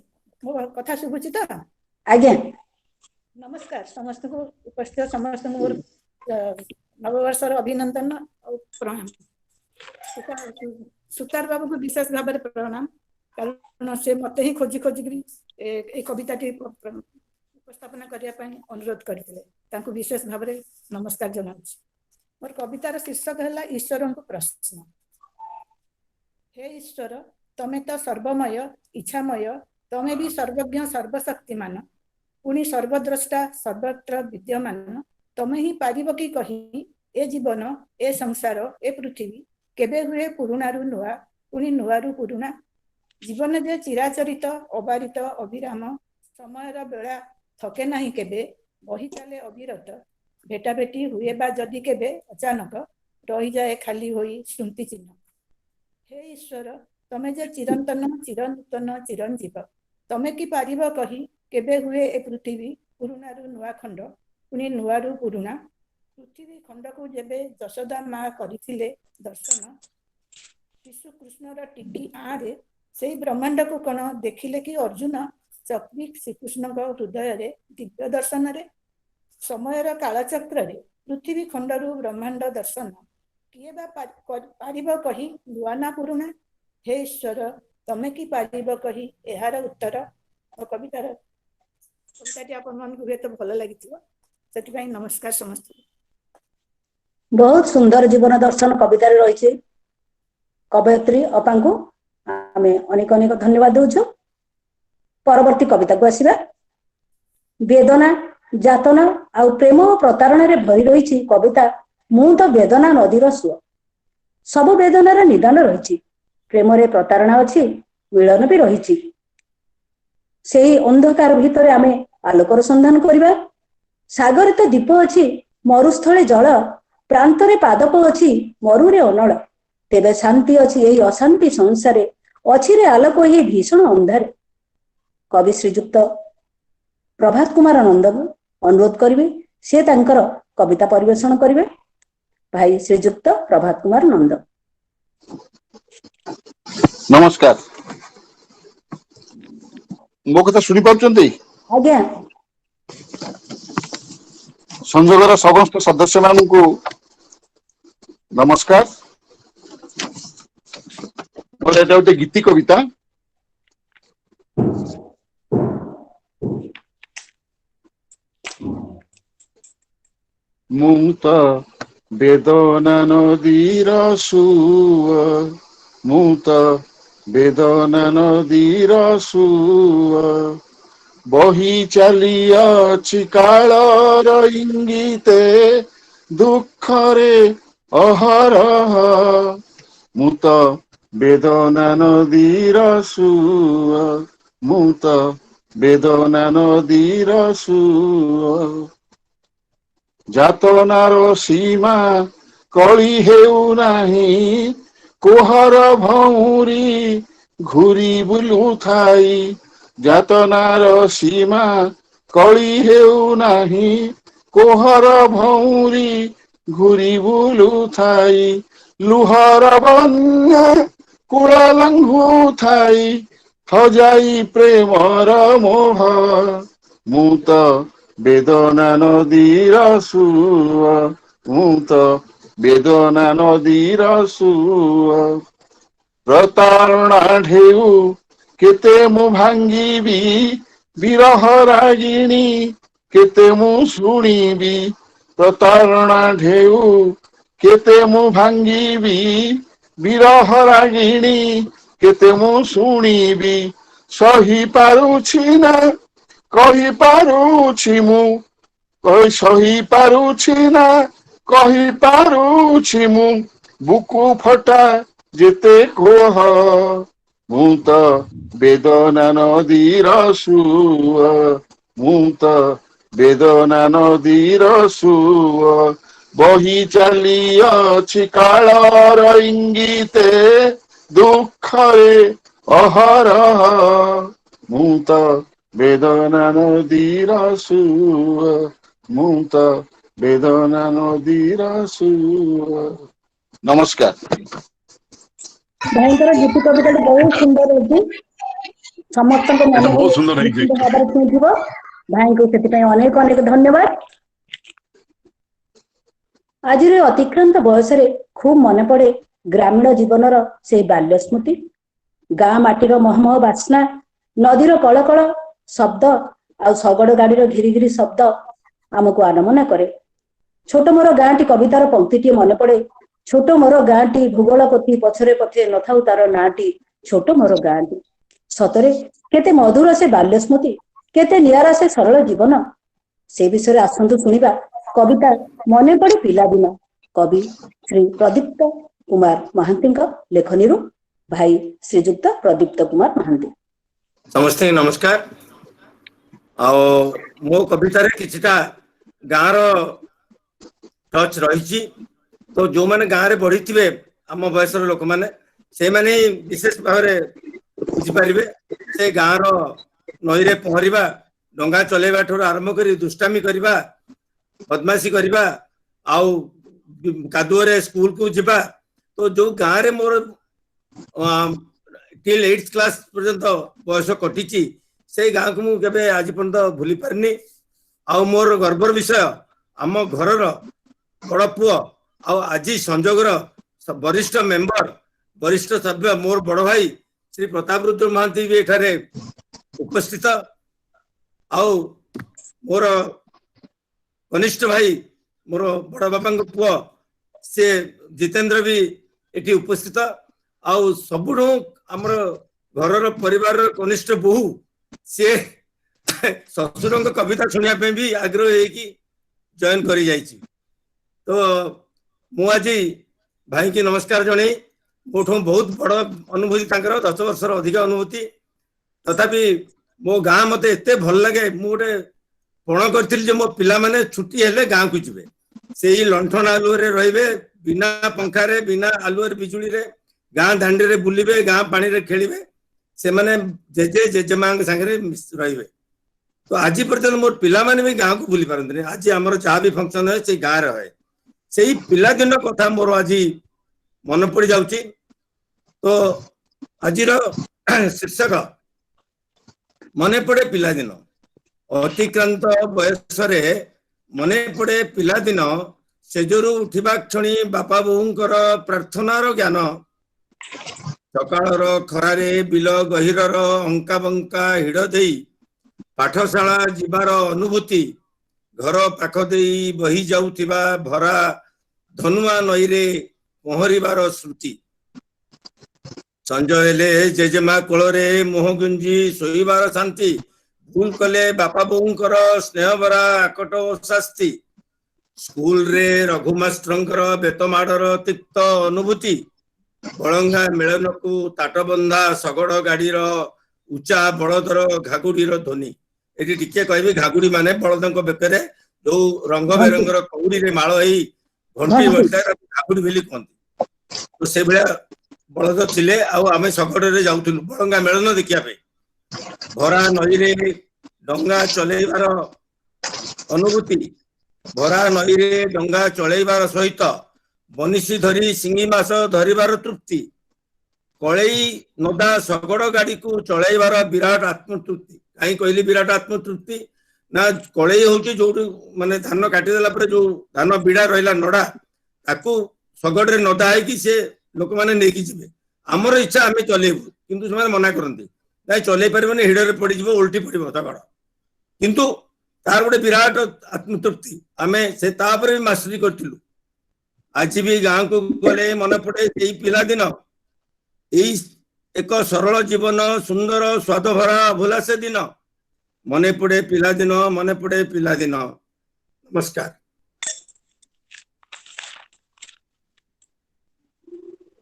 ମୋ କଥା ଶୁଭୁଛି ତ? ଆଜ୍ଞା। ନମସ୍କାର ସମସ୍ତଙ୍କୁ, ଉପସ୍ଥିତ ସମସ୍ତଙ୍କୁ ମୋର ନବବର୍ଷର ଅଭିନନ୍ଦନ ଆଉ ପ୍ରଣାମ। ସୁତାର ବାବୁଙ୍କୁ ବିଶେଷ ଭାବରେ ପ୍ରଣାମ, କାରଣ ସେ ମତେ ହିଁ ଖୋଜି ଖୋଜିକିରି এই କବିତାଟି ଉପସ୍ଥାପନା କରିବା ପାଇଁ ଅନୁରୋଧ କରିଥିଲେ। ତାଙ୍କୁ ବିଶେଷ ଭାବରେ ନମସ୍କାର ଜଣାଉଛି। ମୋର କବିତାର ଶୀର୍ଷକ ହେଲା ଈଶ୍ୱରଙ୍କ ପ୍ରଶ୍ନ। ହେ ଈଶ୍ୱର, ତମେ ତ ସର୍ବମୟ ଇଚ୍ଛାମୟ, ତମେ ବି ସର୍ବଜ୍ଞ ସର୍ବଶକ୍ତିମାନ, ପୁଣି ସର୍ବଦ୍ରଷ୍ଟା ସର୍ବତ୍ର ବିଦ୍ୟମାନ। ତମେ ହିଁ ପାରିବ କି କହି ଏ ଜୀବନ, ଏ ସଂସାର, ଏ ପୃଥିବୀ କେବେ ହୁଏ ପୁରୁଣାରୁ ନୂଆ, ପୁଣି ନୂଆରୁ ପୁରୁଣା। ଜୀବନ ଯେ ଚିରାଚରିତ ଅବାରିତ ଅବିରାମ, ସମୟର ବେଳା ଥକେ ନାହିଁ କେବେ, ବହି ଚାଲେ ଅବିରତ। ଭେଟାଭେଟି ହୁଏ ବା ଯଦି କେବେ ଅଚାନକ, ରହିଯାଏ ଖାଲି ହୋଇ ସ୍ମୃତି ଚିହ୍ନ। ହେ ଈଶ୍ୱର, ତମେ ଯେ ଚିରନ୍ତନ ଚିରନୂତନ ଚିରଞ୍ଜୀବ, ତମେ କି ପାରିବ କହି କେବେ ହୁଏ ଏ ପୃଥିବୀ ପୁରୁଣାରୁ ନୂଆ ଖଣ୍ଡ, ପୁଣି ନୂଆରୁ ପୁରୁଣା। ପୃଥିବୀ ଖଣ୍ଡକୁ ଯେବେ ଯଶୋଦା ମା କରିଥିଲେ ଦର୍ଶନ, ଶିଶୁ କୃଷ୍ଣର ଟିକି ଆଁରେ ସେଇ ବ୍ରହ୍ମାଣ୍ଡକୁ କଣ ଦେଖିଲେ କି ଅର୍ଜୁନ? ଚକ୍ରୀ ଶ୍ରୀକୃଷ୍ଣଙ୍କ ହୃଦୟରେ ଦିବ୍ୟ ଦର୍ଶନରେ, ସମୟର କାଳଚକ୍ରରେ ପୃଥିବୀ ଖଣ୍ଡରୁ ବ୍ରହ୍ମାଣ୍ଡ ଦର୍ଶନ। କିଏ ବା ପାରିବ କହି ନୂଆ ନା ପୁରୁଣା? ହେ ଈଶ୍ୱର, ତମେ କି ପାରିବ କହି ଏହାର ଉତ୍ତର? କବିତାଟି ଆପଣମାନଙ୍କୁ ହୁଏତ ଭଲ ଲାଗିଥିବ, ସେଥିପାଇଁ ନମସ୍କାର ସମସ୍ତଙ୍କୁ। ବହୁତ ସୁନ୍ଦର ଜୀବନ ଦର୍ଶନ କବିତାରେ ରହିଛି। କବୟତ୍ରୀ ଅପାଙ୍କୁ ଆମେ ଅନେକ ଅନେକ ଧନ୍ୟବାଦ ଦଉଛୁ। ପରବର୍ତ୍ତୀ କବିତାକୁ ଆସିବା। ବେଦନା, ଯାତନା ଆଉ ପ୍ରେମ ଓ ପ୍ରତାରଣାରେ ଭରି ରହିଛି କବିତା ମୁଁ ତ ବେଦନା ନଦୀର ସୁଅ। ସବୁ ବେଦନାର ନିଦାନ ରହିଛି, ପ୍ରେମରେ ପ୍ରତାରଣା ଅଛି, ମିଳନ ବି ରହିଛି। ସେହି ଅନ୍ଧକାର ଭିତରେ ଆମେ ଆଲୋକର ସନ୍ଧାନ କରିବା। ସାଗରେ ତ ଦୀପ ଅଛି, ମରୁସ୍ଥଳେ ଜଳ, ପ୍ରାନ୍ତରେ ପାଦପ ଅଛି, ମରୁରେ ଅନଳ। ତେବେ ଶାନ୍ତି ଅଛି ଏହି ଅଶାନ୍ତି ସଂସାରେ, ଅଛିରେ ଆଲୋକ ଏହି ଭୀଷଣ ଅନ୍ଧାରେ। କବି ଶ୍ରୀଯୁକ୍ତ ପ୍ରଭାତ କୁମାର ନନ୍ଦଙ୍କୁ ଅନୁରୋଧ କରିବେ, ସେ ତାଙ୍କର କବିତା ପରିବେଷଣ କରିବେ। ଭାଇ ଶ୍ରୀଯୁକ୍ତ ପ୍ରଭାତ କୁମାର ନନ୍ଦ। ନମସ୍କାର, ମୋ କଥା ଶୁଣିପାରୁଛନ୍ତି? ଆଜ୍ଞା। ସଂଯୋଗର ସମସ୍ତ ସଦସ୍ୟ ମାନଙ୍କୁ ନମସ୍କାର। ମୋର ଏଇଟା ଗୋଟେ ଗୀତି କବିତା। ମୁଁ ତ ବେଦନା ନଦୀର ସୁଅ, ମୁଁ ତ ବେଦନା ନଦୀର ସୁଅ, ବହି ଚାଲିଅଛି କାଳର ଇଙ୍ଗିତେ, ଦୁଃଖରେ ଅହରହ। ମୁଁ ତ ବେଦନା ନଦୀର ସୁଅ, ମୁଁ ତ ବେଦନା ନଦୀର ସୁଅ। ଯାତନାର ସୀମା କଳି ହେଉନାହିଁ, କୋହର ଭଉଁରୀ ଘୁରି ବୁଲୁଥାଇ। ଯାତନାର ସୀମା କଳି ହେଉନାହିଁ କୋହର ଭଉଁରୀ ଘୁରି ବୁଲୁଥାଇ ଲୁହର ବନ୍ୟା କୂଳ ଲଙ୍ଘୁଥାଇ ହଜାଇ ପ୍ରେମର ମୋହ ମୁଁ ତ ବେଦନା ନଦୀର ସୁଅ ମୁଁ ତ ବେଦନା ନଦୀର ସୁଅ ପ୍ରତାରଣା ଢେଉ କେତେ ମୁଁ ଭାଙ୍ଗିବି ବିରହ ରାଗିଣୀ କେତେ ମୁଁ ଶୁଣିବି ପ୍ରତାରଣା ଢେଉ କେତେ ମୁଁ ଭାଙ୍ଗିବି ବିରହ ରାଗିଣୀ କେତେ ମୁଁ ଶୁଣିବି ସହି ପାରୁଛି ନା କହିପାରୁଛି ମୁଁ ସହି ପାରୁଛି ନା କହିପାରୁଛି ମୁଁ ବୁକୁ ଫଟା ଯେତେ କୋହ ମୁଁ ତ ବେଦନା ନଦୀର ସୁଅ ମୁଁ ତ ବେଦନା ନଦୀର ସୁଅ ବହି ଚାଲିଅଛି କାଳର ଇଙ୍ଗିତେ ଦୁଃଖରେ ଅହରହ ମୁଁ ତ ବେଦନା ନଦୀର ସୁଅ ମୁଁ ତ ବେଦନା ନଦୀର ସୁଅ। ନମସ୍କାର। ଭାଇଙ୍କର ଗୀତି କବିତାଟି ବହୁତ ସୁନ୍ଦର ଅଛି। ସମସ୍ତଙ୍କ ମନକୁ ନିଶ୍ଚିତ ଭାବରେ ଛୁଇଁଥିବ। ଭାଇଙ୍କୁ ସେଥିପାଇଁ ଅନେକ ଅନେକ ଧନ୍ୟବାଦ। ଆଜିର ଅତିକ୍ରାନ୍ତ ବୟସରେ ଖୁବ୍ ମନେ ପଡେ ଗ୍ରାମୀଣ ଜୀବନର ସେଇ ବାଲ୍ୟ ସ୍ମୃତି, ଗାଁ ମାଟିର ମହମହ ବାସ୍ନା, ନଦୀର କଳକଳ ଶବ୍ଦ ଆଉ ଶଗଡ ଗାଡିର ଘିରି ଘିରି ଶବ୍ଦ ଆମକୁ ଆନମନା କରେ। ଛୋଟ ମୋର ଗାଁଟି କବିତାର ପଂକ୍ତିଟିଏ ମନେ ପଡେ, ଛୋଟ ମୋର ଗାଁଟି ଭୂଗୋଳ ପୋଥି ପଛରେ ପଛରେ ନଥାଉ ତାର ନାଁଟି ଛୋଟ ମୋର ଗାଁଟି। ସତରେ କେତେ ମଧୁର ସେ ବାଲ୍ୟ ସ୍ମୃତି, କେତେ ନିଆରା ସେ ସରଳ ଜୀବନ। ସେ ବିଷୟରେ ଆସନ୍ତୁ ଶୁଣିବା କବିତା ମନେ ପଡେ ପିଲାଦିନ, କବି ଶ୍ରୀ ପ୍ରଦୀପ୍ତ କୁମାର ମହାନ୍ତିଙ୍କ ଲେଖନୀରୁ। ଭାଇ ଶ୍ରୀଯୁକ୍ତ ପ୍ରଦୀପ୍ତ କୁମାର ମହାନ୍ତି। ସମସ୍ତେ ନମସ୍କାର। ଆଉ ମୋ କବିତାରେ କିଛିଟା ଗାଁର ଟଚ୍ ରହିଛି। ତ ଯୋଉମାନେ ଗାଁରେ ବଢିଥିବେ ଆମ ବୟସର ଲୋକମାନେ ସେମାନେ ବିଶେଷ ଭାବରେ ବୁଝିପାରିବେ। ସେ ଗାଁର ନଈରେ ପହଁରିବା, ଡଙ୍ଗା ଚଲେଇବା ଠାରୁ ଆରମ୍ଭ କରି ଦୁଷ୍ଟାମି କରିବା, ବଦମାସି କରିବା ଆଉ କାଦୁଅରେ ସ୍କୁଲକୁ ଯିବା। ତ ଯୋଉ ଗାଁରେ ମୋର ଟିଲ୍ 8th କ୍ଲାସ ପର୍ଯ୍ୟନ୍ତ ବୟସ କଟିଛି ସେଇ ଗାଁକୁ ମୁଁ କେବେ ଆଜି ପର୍ଯ୍ୟନ୍ତ ଭୁଲି ପାରିନି। ଆଉ ମୋର ଗର୍ବର ବିଷୟ ଆମ ଘରର ବଡ ପୁଅ ଆଉ ଆଜି ସଂଯୋଗର ବରିଷ୍ଠ ମେମ୍ବର ବରିଷ୍ଠ ସଭ୍ୟ ମୋର ବଡ ଭାଇ ଶ୍ରୀ ପ୍ରତାପ ରୁଦ୍ର ମହାନ୍ତି ବି ଏଠାରେ ଉପସ୍ଥିତ। ଆଉ ମୋର କନିଷ୍ଠ ଭାଇ ମୋର ବଡ ବାପାଙ୍କ ପୁଅ ସେ ଜିତେନ୍ଦ୍ର ବି ଏଠି ଉପସ୍ଥିତ। ଆଉ ସବୁଠୁ ଆମର ଘରର ପରିବାରର କନିଷ୍ଠ ବୋହୂ ସିଏ ଶ୍ୱଶୁରଙ୍କ କବିତା ଶୁଣିବା ପାଇଁ ବି ଆଗ୍ରହ ହେଇକି ଜଏନ କରି ଯାଇଛି। ତ ମୁଁ ଆଜି ଭାଇକି ନମସ୍କାର ଜଣେଇ, ମୋଠୁ ବହୁତ ବଡ ଅନୁଭୂତି ତାଙ୍କର 10 ବର୍ଷର ଅଧିକ ଅନୁଭୂତି, ତଥାପି ମୋ ଗାଁ ମତେ ଏତେ ଭଲ ଲାଗେ। ମୁଁ ଗୋଟେ ପଣ କରିଥିଲି ଯେ ମୋ ପିଲାମାନେ ଛୁଟି ହେଲେ ଗାଁକୁ ଯିବେ, ସେଇ ଲଣ୍ଠନ ଆଲୁଅରେ ରହିବେ, ବିନା ପଙ୍ଖାରେ ବିନା ଆଲୁଅରେ ବିଜୁଳିରେ ଗାଁ ଦାଣ୍ଡିରେ ବୁଲିବେ, ଗାଁ ପାଣିରେ ଖେଳିବେ, ସେମାନେ ଜେଜେ ଜେଜେମାଙ୍କ ସାଙ୍ଗରେ ରହିବେ। ତ ଆଜି ପର୍ଯ୍ୟନ୍ତ ମୋର ପିଲାମାନେ ବି ଗାଁକୁ ବୁଲି ପାରନ୍ତିନି। ଆଜି ଆମର ଯାହା ବି ଫଙ୍କସନ ହୁଏ ସେଇ ଗାଁରେ ହୁଏ। ସେଇ ପିଲାଦିନ କଥା ମୋର ଆଜି ମନେ ପଡି ଯାଉଛି। ତ ଆଜିର ଶୀର୍ଷକ ମନେ ପଡେ ପିଲାଦିନ। ଅତିକ୍ରାନ୍ତ ବୟସରେ ମନେ ପଡେ ପିଲାଦିନ, ସେଜରୁ ଉଠିବା କ୍ଷଣି ବାପା ବୋଉଙ୍କର ପ୍ରାର୍ଥନାର ଜ୍ଞାନ, ସକାଳର ଖରାରେ ବିଲ ଗହିରର ଅଙ୍କା ବଙ୍କା ହିଡ଼ ଦେଇ ପାଠଶାଳା ଯିବାର ଅନୁଭୂତି, ଘର ପାଖ ଦେଇ ବହି ଯାଉଥିବା ଭରା ଧନୁଆ ନଈରେ ପହଁରିବାର ସ୍ମୃତି, ସଞ୍ଜ ହେଲେ ଜେଜେମା କୋଳରେ ମୁହଁ ଗୁଞ୍ଜି ଶୋଇବାର ଶାନ୍ତି, ଭୁଲ କଲେ ବାପା ବୋଉଙ୍କର ସ୍ନେହ ଭରା ଆକଟ ଓ ଶାସ୍ତି, ସ୍କୁଲରେ ରଘୁ ମାଷ୍ଟ୍ରଙ୍କର ବେତ ମାଡର ତିକ୍ତ ଅନୁଭୂତି, ବଳଙ୍ଗା ମେଳନକୁ ତାଟବନ୍ଧା ଶଗଡ ଗାଡିର ଉଚ୍ଚା ବଳଦର ଘାଗୁଡିର ଧ୍ୱନି। ଏଠି ଟିକେ କହିବି, ଘାଗୁଡି ମାନେ ବଳଦଙ୍କ ବେକରେ ଯୋଉ ରଙ୍ଗ ବେରଙ୍ଗର କଉଡିରେ ମାଳ ହେଇ ଘଣ୍ଟି ବସିଥାଏ ତାକୁ ଘାଗୁଡି ବୋଲି କୁହନ୍ତି। ତ ସେଇଭଳିଆ ବଳଦ ଥିଲେ। ଆଉ ଆମେ ଶଗଡରେ ଯାଉଥିଲୁ ବଳଙ୍ଗା ମେଳନ ଦେଖିବା ପାଇଁ। ଭରା ନଈରେ डंगा चलेबार अनुभूति भरा नईरे डंगा चलेबार सहित बनिशी धरी सिंगी मास धरिबार तृप्ति कलई नदा शगड़ गाड़ी को चलैबार विराट आत्मतृप्ति कहीं कहली विराट आत्मतृप्ति ना कलई हूँ जो माने धान काटिदेला जो धान बिड़ा रहा नड़ा ताकू शगड़ रे नदा है से लोक मैंने नहीं जी आमर इच्छा आम चलेबू किंतु से मना करती ना चल पारे हिड़े पड़ उल्टी पड़ो तगड़ किंतु तार गोटे विराट आत्मतृप्ति आम से भी मास्टरी करूँ आज भी गाँव को गले मन पड़े पिला दिन एक सरल जीवन सुंदर स्वाद भरा भोला से दिन मने पड़े पिला दिन मने पड़े पिला दिन। नमस्कार।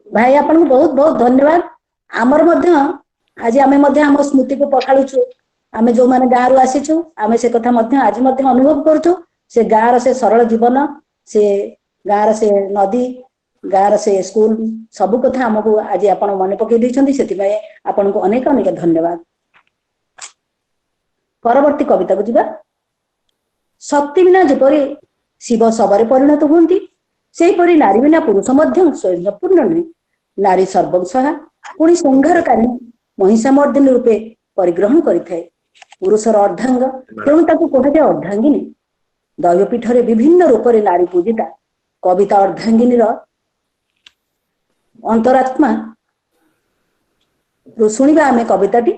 भाई आपन को बहुत बहुत धन्यवाद। आमर मध्य आज आमे मध्य हम स्मृति को पखाळुछु आमे जो माने गाँ रु आसीछु आमे से कथा मध्य आज मध्य अनुभव करछु से गाँ र से सरल जीवन से गाँ से नदी गाँव से स्कूल सबू कथा आमको आज आपण मन पकई दैछन्ती सेति आपण को अनेक अनेक धन्यवाद। परवर्ती कविता को जिबा। शक्ति बिना जेपरि शिव सबरे परिणत होती सेहीपरि नारी बिना पुरुष मध्य स्वयं पूर्ण नुहे। नारी सर्वस्वहा पुणी संहारकारी महिषामर्दिनी रूपे परिग्रहण करिथाए। पुरुषर अर्धांग तेणु ताकू कहाଯାଏ अर्धांगिनी। दैवपीठरे विभिन्न रूप रे नारी पूजिता। कविता अर्धांगिनी अंतरात्मा शुणा आम कविताटी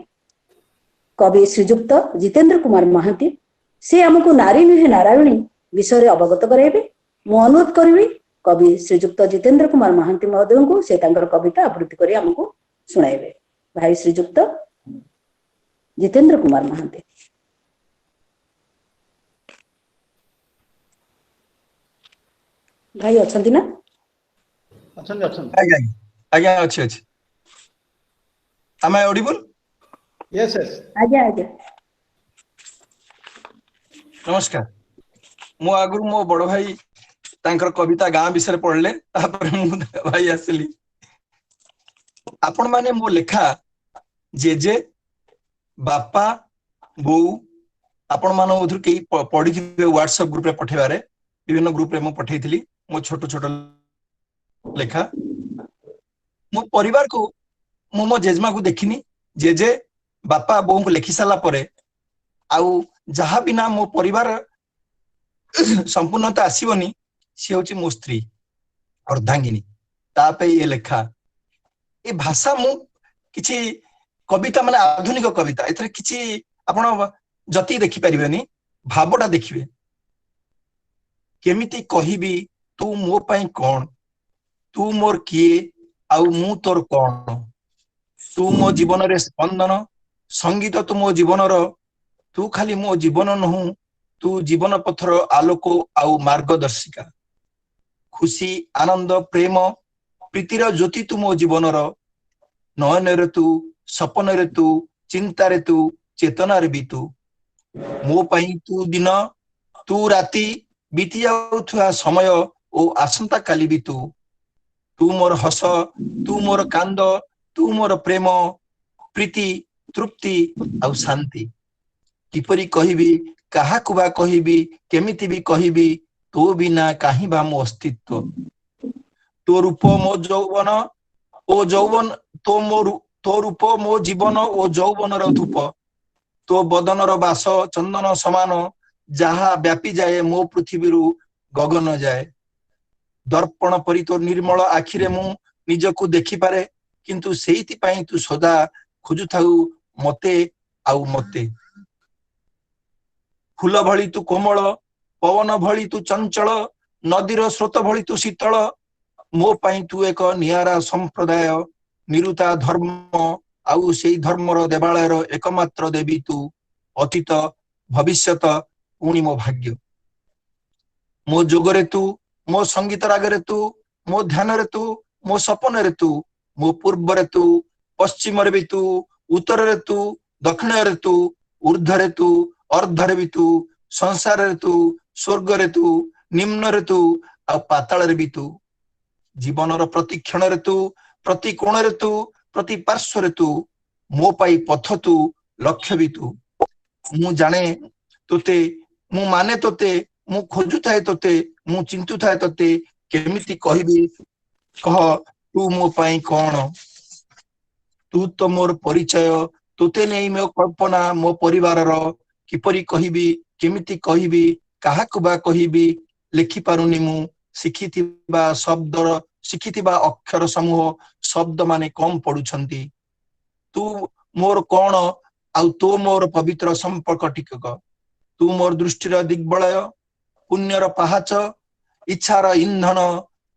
कवि श्रीजुक्त जितेंद्र कुमार महांती से आमको नारी नुहे नारायणी विषय अवगत कराइबे। मु अनुरोध करी कवि श्रीजुक्त जितेंद्र कुमार महांती महोदय को से कविता आवृत्ति करी आमको सुनाइबे। भाई श्रीजुक्त जितेंद्र कुमार महांती। भाई अछंती ना? आज्ञा अच्छे अच्छे am I audible? Yes yes आज्ञा आज्ञा। नमस्कार। मु आगु मो बड़ भाई तांकर कविता गाँ विषय पढ़ले तापर मु भाई आसिली। आपण माने मो लेखा जेजे बापा बो आपण मानो उधर के पढ़ी व्हाट्सएप ग्रुप रे पठेबारे विभिन्न ग्रुप रे मो पठेइथिली मो छोटो छोटो लेखा। मो परिवार को मो जेजमा को देखिनी जेजे बापा बो को लिखि साला परे आउ जहा बिना मो परिवार संपूर्णता आसीबनी से होची मो स्त्री अर्धांगिनी तापे ये लेखा। ए भाषा मु किछि कविता माने आधुनिक कविता एथरे किछि आपण जति देखि परिबेनी भावटा देखिबे। केमिति कहिबी तू मो पई कोन तू मोर किए आउ मु तोर कोन तू मो जीवन रे स्पंदन संगीत तू मो जीवन रो तू खाली मो जीवन नहु तू जीवन पथर आलोक आउ मार्गदर्शिका खुशी आनंद प्रेम प्रीतिर ज्योति तू मो जीवन रो नयन रे तू सपन रे तू चिंता रे तू चेतना रे भी तू मो पई तू दिन तू राति बीती जाउथुआ समय ओ आसंता काली भी तू मोर हस तू मोर कांद तू मोर प्रेम प्रीति तृप्ति आउ शांति किपरि कहिबी काहा कुबा कहिबी केमिति भी कहिबी तो बिना काहि बा मो अस्तित्व तो रूप मो यौवन ओ यौवन तो रूप मो जीवन ओ यौवन र धूप तो बदन र बास चंदन समान जहा व्यापी जाए मो पृथ्वी रु गगन जाए दर्पण परि तो निर्मल आखिरे मु निजको देखि पारे किंतु सेहिति पई तू सदा खोजु थाउ मते आउ मते फूल भली तू कोमल पवन भली तू चंचल नदीर स्रोत भली तू शीतल मो पई तू एक नियारा संप्रदाय निरुता धर्म आउ सेई धर्मर देवालयर एकमात्र देवी तू अतीत भविष्यत पुणी मो भाग्य मो जोगरे तू मो संगीत रागरे तू मो ध्यान रे तू मो सपन रे तू मो पूर्व रे तू पश्चिम रे भी तू उत्तर रे तू दक्षिण रे तू ऊर्ध्व रे तू अर्ध रे भी तू संसार रे तू स्वर्ग रे तू निम्न रे तू आ पाताल रे भी तू जीवन रो प्रति क्षण रे तू प्रति कोण रे तू प्रति पार्श्व रे तू मो पाई पथ तू लक्ष्य भी तू मु जाने तोते मु माने तोते मु खोजु थाए तोते मु चिंतु थाए तोते केमिति कहबी कह तू मो पाई कौन तू तो मोर परिचय तोते नहीं मो कल्पना मो परिवार किपरि कहबी केमिति कहबी काहाकु बा कहबी लिखि पारुनी मु शिखिथिबा शब्द शिखिथिबा अक्षर समूह शब्द माने कम पडुछंती तू मोर कौन आउ तो मोर पवित्र संपर्क टिकक तू मोर दृष्टिर दिग्बलय पुण्यर पाहाच इच्छार इंधन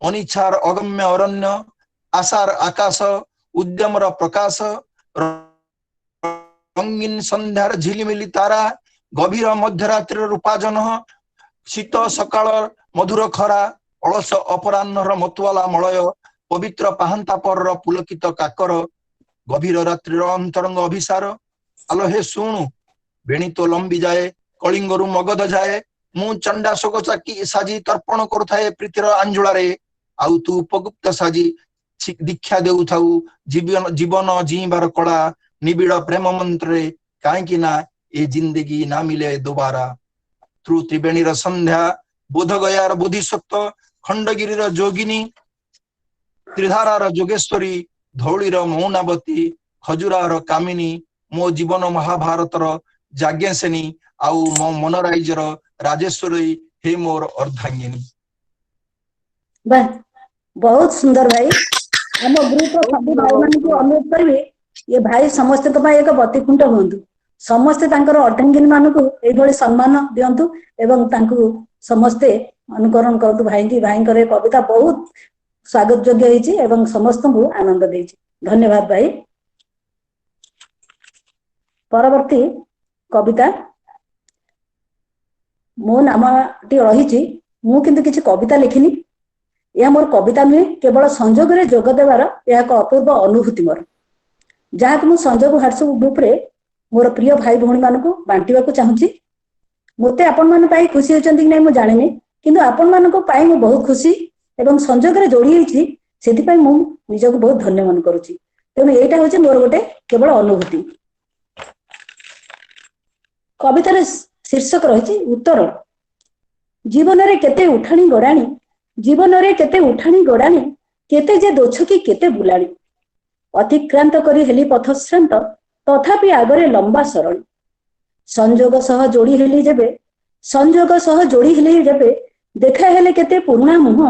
अनिच्छार अगम्य अरण्य आशार आकाश उद्यमर प्रकाश रंगीन संध्यार झिलिमिली तारा गभीर मध्यरात्रि रूपाजन शीत सकाळ मधुर खरा अलस अपराह्नर मतवाला मलय पवित्र पाहांता पर पुलकित काकर गभीर रात्रिर अंतरंग अभिसार आलो हे शुणु बेणी तो लंबी जाए कलिंगरु मगध जाए मु चंडा शोक चाकी साजी तर्पण करुथाए प्रीतिर अंजुलारे आउ तू उपगुप्त साजी दीक्षा देउ थाउ जीवन जीवन जीवार कला निबिड़ प्रेम मंत्र कहीं ना ये जिंदगी ना मिले दोबारा तू त्रिवेणीर संध्या बोधगयार बोधिसत्व खंडगिरीर जोगिनी त्रिधारार जोगेश्वरी धौलीर मौनावती खजुरार कामिनी मो जीवन महाभारतर जाज्ञसेनी आउ मो मनराइजर राजेश्वरी हे मोर अर्धांगिनी। वाह बहुत सुंदर भाई हम ग्रुप सब भाई मान को अनुरोध करिवे ये भाई समस्त तो एक बतिकुंट हुंतु समस्ते तांकर अर्धांगिनी मान को ए भली सम्मान दियंतु एवं तांको समस्ते अनुकरण करतु भाई करे कविता बहुत स्वागत योग्य होईची एवं समस्त को आनंद देईची धन्यवाद भाई। परवर्ती कविता मो नामटी रही मु किंतु किसी कविता लिखिनी यह मोर कविता नुहे केवल संजोग रे जोग देवार यह एक अपूर्व अनुभूति मोर जहाँ मु संजोग व्हाट्सएप ग्रुप रे मोर प्रिय भाई भौणी मान को बांटिबा को चाहूची मते आपण मान पाई खुशी होचंती कि नै मु जानिनी किंतु आपण मान को पाई मु बहुत खुशी एवं संजोग रे जोड़ी होईची सेति पाई मु निजको बहुत धन्य मन करूची तेणु एटा होचे मोर गोटे केवल अनुभूति। कवितार शीर्षक रही उत्तर जीवन रे केते उठाणी गड़ाणी जीवन रे केते उठाणी गड़ाणी केते जे दोछकी केते बुलाणी अतिक्रांत करी हेली पथश्रांत तथापि आगरे लंबा सरणी संजोग सह जोड़ी हेली जेबे संजोग सह जोड़ी हेली जेबे देखा हेले केते पुरुणा मुह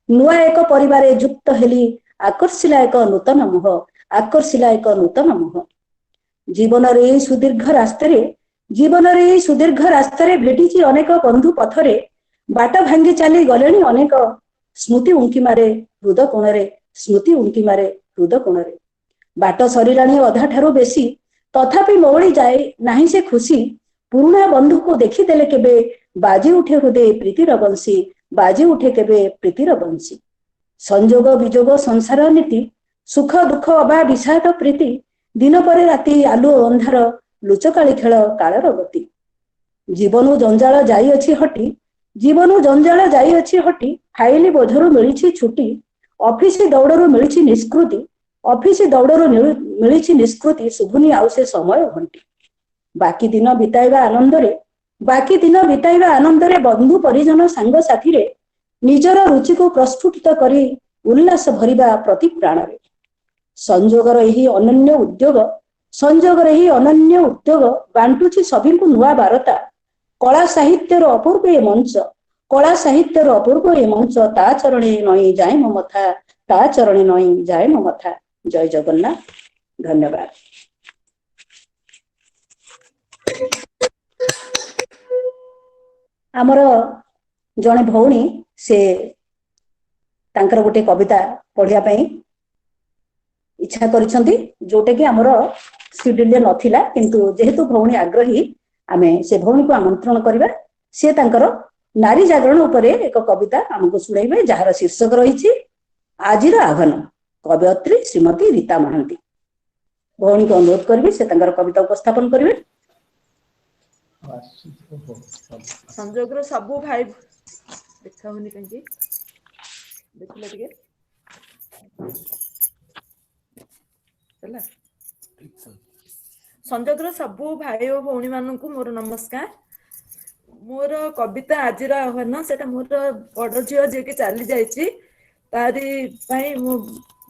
नुआ एक परिवारे युक्त हेली आकर्षिला एक नूतन मुह आकर्षिला एक नूतन मुह जीवन रे सुदीर्घ रास्तारे जीवन रे सुदीर्घ रास्तारे भेटिची अनेक बंधु पथरे बाट भांगी चली गलेनी अनेक स्मृति उंकी मारे हृद कोणरे स्मृति उंकी मारे हृद कोणरे बाट सरिलाणी अधा ठारू बेसी तथापि मौली जाए नाही से खुशी पुरुणा बंधु को देखी देले केबे बाजी उठे हृदय प्रीतिर बंशी बाजी उठे केबे प्रीतिर बंशी संजोग विजोग संसार नीति सुख दुख अबा विषाद प्रीति दिन पर राति आलु अंधार लुचकाली खेल कालर गति जीवन जंजाल जाई अछि हटी जीवन जंजाल जाई अछि हटी फाइली बोझरू मिली छुट्टी ऑफिस दौड़रू मिली निष्कृति ऑफिस दौड़रू मिली निष्कृति शुभुनी आउ से समय घंटी बाकी दिन बिताइबा आनंद रे बंधु परिजन सांग साथी रे निजर रुचि को प्रस्फुटित करी उल्लास भरिबा प्रति प्राण रे संजोगर यही अनन्य उद्योग बांटुची सभी को नुआ बारता कला साहित्यर अपूर्व ए मंच ता चरणे नई जाए मो मथा ता चरणे नई जाए मो मथा। जय जगन्नाथ धन्यवाद। आमर जने भौणी से तांकर गोटे कविता पढ़िया पई इच्छा करिसंती जोटे कि हमर शेड्यूल रे नथिला किंतु जेहेतु भौणी आग्रही आमे से भौणी को आमंत्रण करिबा से तांकर नारी जागरण उपरे एक कविता हमको सुनाइबे जहार शीर्षक रही आजिर आह्वान कवयत्री श्रीमती रीता महांती भौणी को अनुरोध करिबे से तांकर कविता उपस्थापन करिबे। संजोग सबू भाई देखा होनी कहीं देखिले टिके चला संजोगर सबू भाई और भौणी मानू मोर नमस्कार। मोर कविता आजिर आह्वान से मोर बड़ झील जी की चली जाइए तारी मु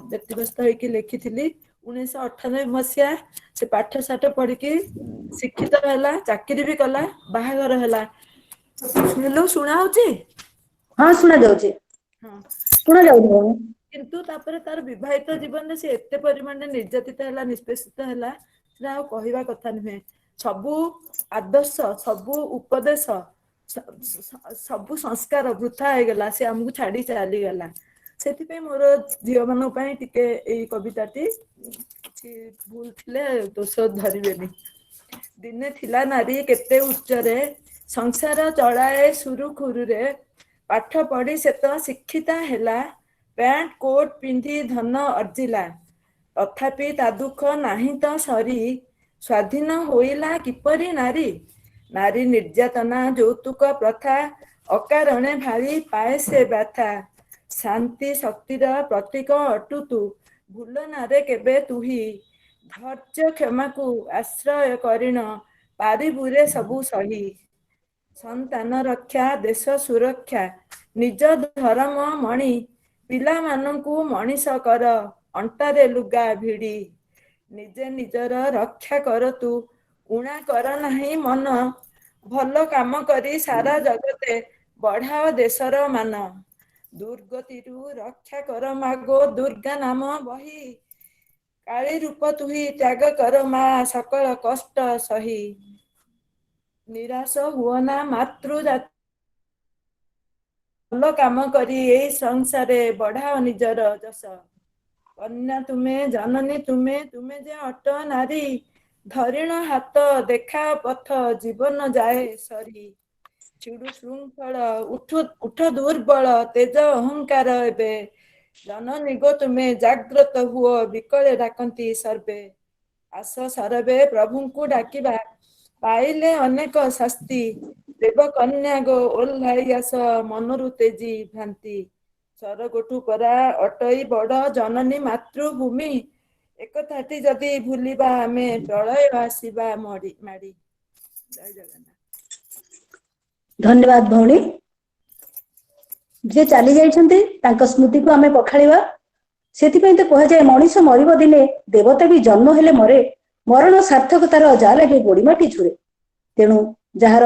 व्यक्तिगत होकर लिखी 1998 मसीहा से पाठ साठ पढ़ी शिक्षित है चाकरी भी कला बाहागर है। हेलो शुणा हाँ शुणा जाउची हाँ शुणा जाउची भौणी किंतु तापर तार विवाहित जीवन से एते परिमाण निर्यातित है निष्पेषित है कहवा कथा नुहे। सबू आदर्श सबू उपदेश सबू संस्कार वृथा हो गला से आमको छाड़ी चली गला से मोर झील मान टे कविताटी भूल थे दोष धरवे। दिने थिला नारी केते उच्चरे संसार चलाए सुरुखुरुरे पाठ पढ़ी से तो शिक्षिता हैला पैंट कोट पिंधि धन अर्जिला तथापि ता दुख नाही तो सरी स्वाधीन होइला किपरि नारी। नारी निर्यातना यौतुक प्रथा अकारणे भारी पाए से व्यथा शांति शक्तिर प्रतीक अटु तू भूल नारे केबे तुही धैर्य क्षमा को आश्रय करिण पारिबुरे सबु सही संतान रक्षा देश सुरक्षा निज धर्म मणि पिला मानंकु मनीष कर अंटारे लुगा भिड़ी निजे निजर रक्षा कर तू उणा कर नाही मन भल काम करी सारा जगते बढ़ाओ देशर मान दुर्गतिरु रक्षा कर मागो दुर्गा नाम बही काली रूप तुही त्याग कर मा सकल कष्ट सही निराश हुआ ना मातृ जाति भल काम करी ए संसारे बढ़ाओ निजर जस कन्या तुम्हें जननी तुम्हें जे अट नारी धरिण हाथ देखा पथ जीवन जाए सरी चिड़ु श्रृंखल उठ दुर्बल तेज अहंकार एबे जननी गो तुम्हें जाग्रत हुओ विकले डाकती सर्वे आस सरवे प्रभु को डाकिबा पाइले अनेक शास्ति देव कन्या गो ओह्लाई आस मनरु तेजी भ्रांति सरगोटू परा अटई बड़ जननी मातृभूमि एक थाटी जदि भूलिबा आमे प्रलय आसीबा माड़ी जय जगन्नाथ। धन्यवाद भौणी जे चली जाइछन्ते तांका स्मृति को आमे पखाळिबा सेति तो कह जाए मनीष मरिब दिने देवता भी जन्म हेले मरे मरण सार्थकतार जा लगे गोड़ी माटी छुरे तेणु जार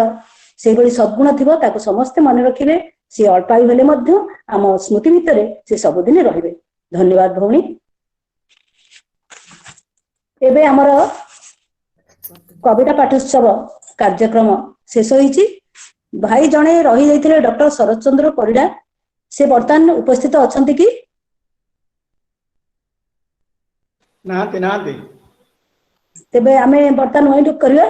से भली सद्गुण थिबो ताको समस्ते मन रखिबे से अल्पायु हेले मध्य आम स्मृति भितरे से सबुदिन रहिबे। धन्यवाद भौणी। एबे हमर कविता पाठोत्सव कार्यक्रम शेष होईची। भाई जणे रही जाइथिले डॉक्टर शरद चंद्र परिडा से वर्तमान उपस्थित अछंती कि नांती नांती तेबे आमे वर्तमान वाइंड अप करिया।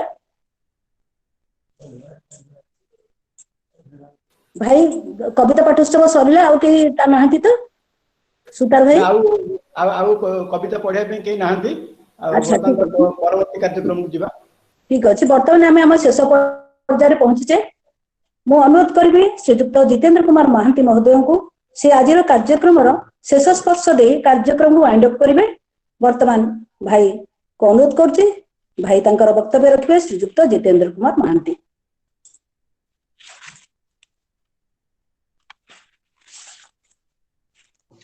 भाई कविता पाठोत्सव सरिला आउ के ता नाहंती तो सुतार भाई आउ कविता पढ़िया पे के नाहंती अच्छा परवर्ती कार्यक्रम जिबा ठीक अछि। वर्तमान आमे हम शेष पर्याय पहुंचीचे मु अनुरोध करी श्रीयुक्त जितेंद्र कुमार महांती महोदय को से आज कार्यक्रम शेष स्पर्श दे कार्यक्रम को वाइंड अप करेंगे। वर्तमान भाई को अनुरोध कर भाई तांकर वक्तव्य रखिए श्रीयुक्त Jitendra Kumar Mahanti.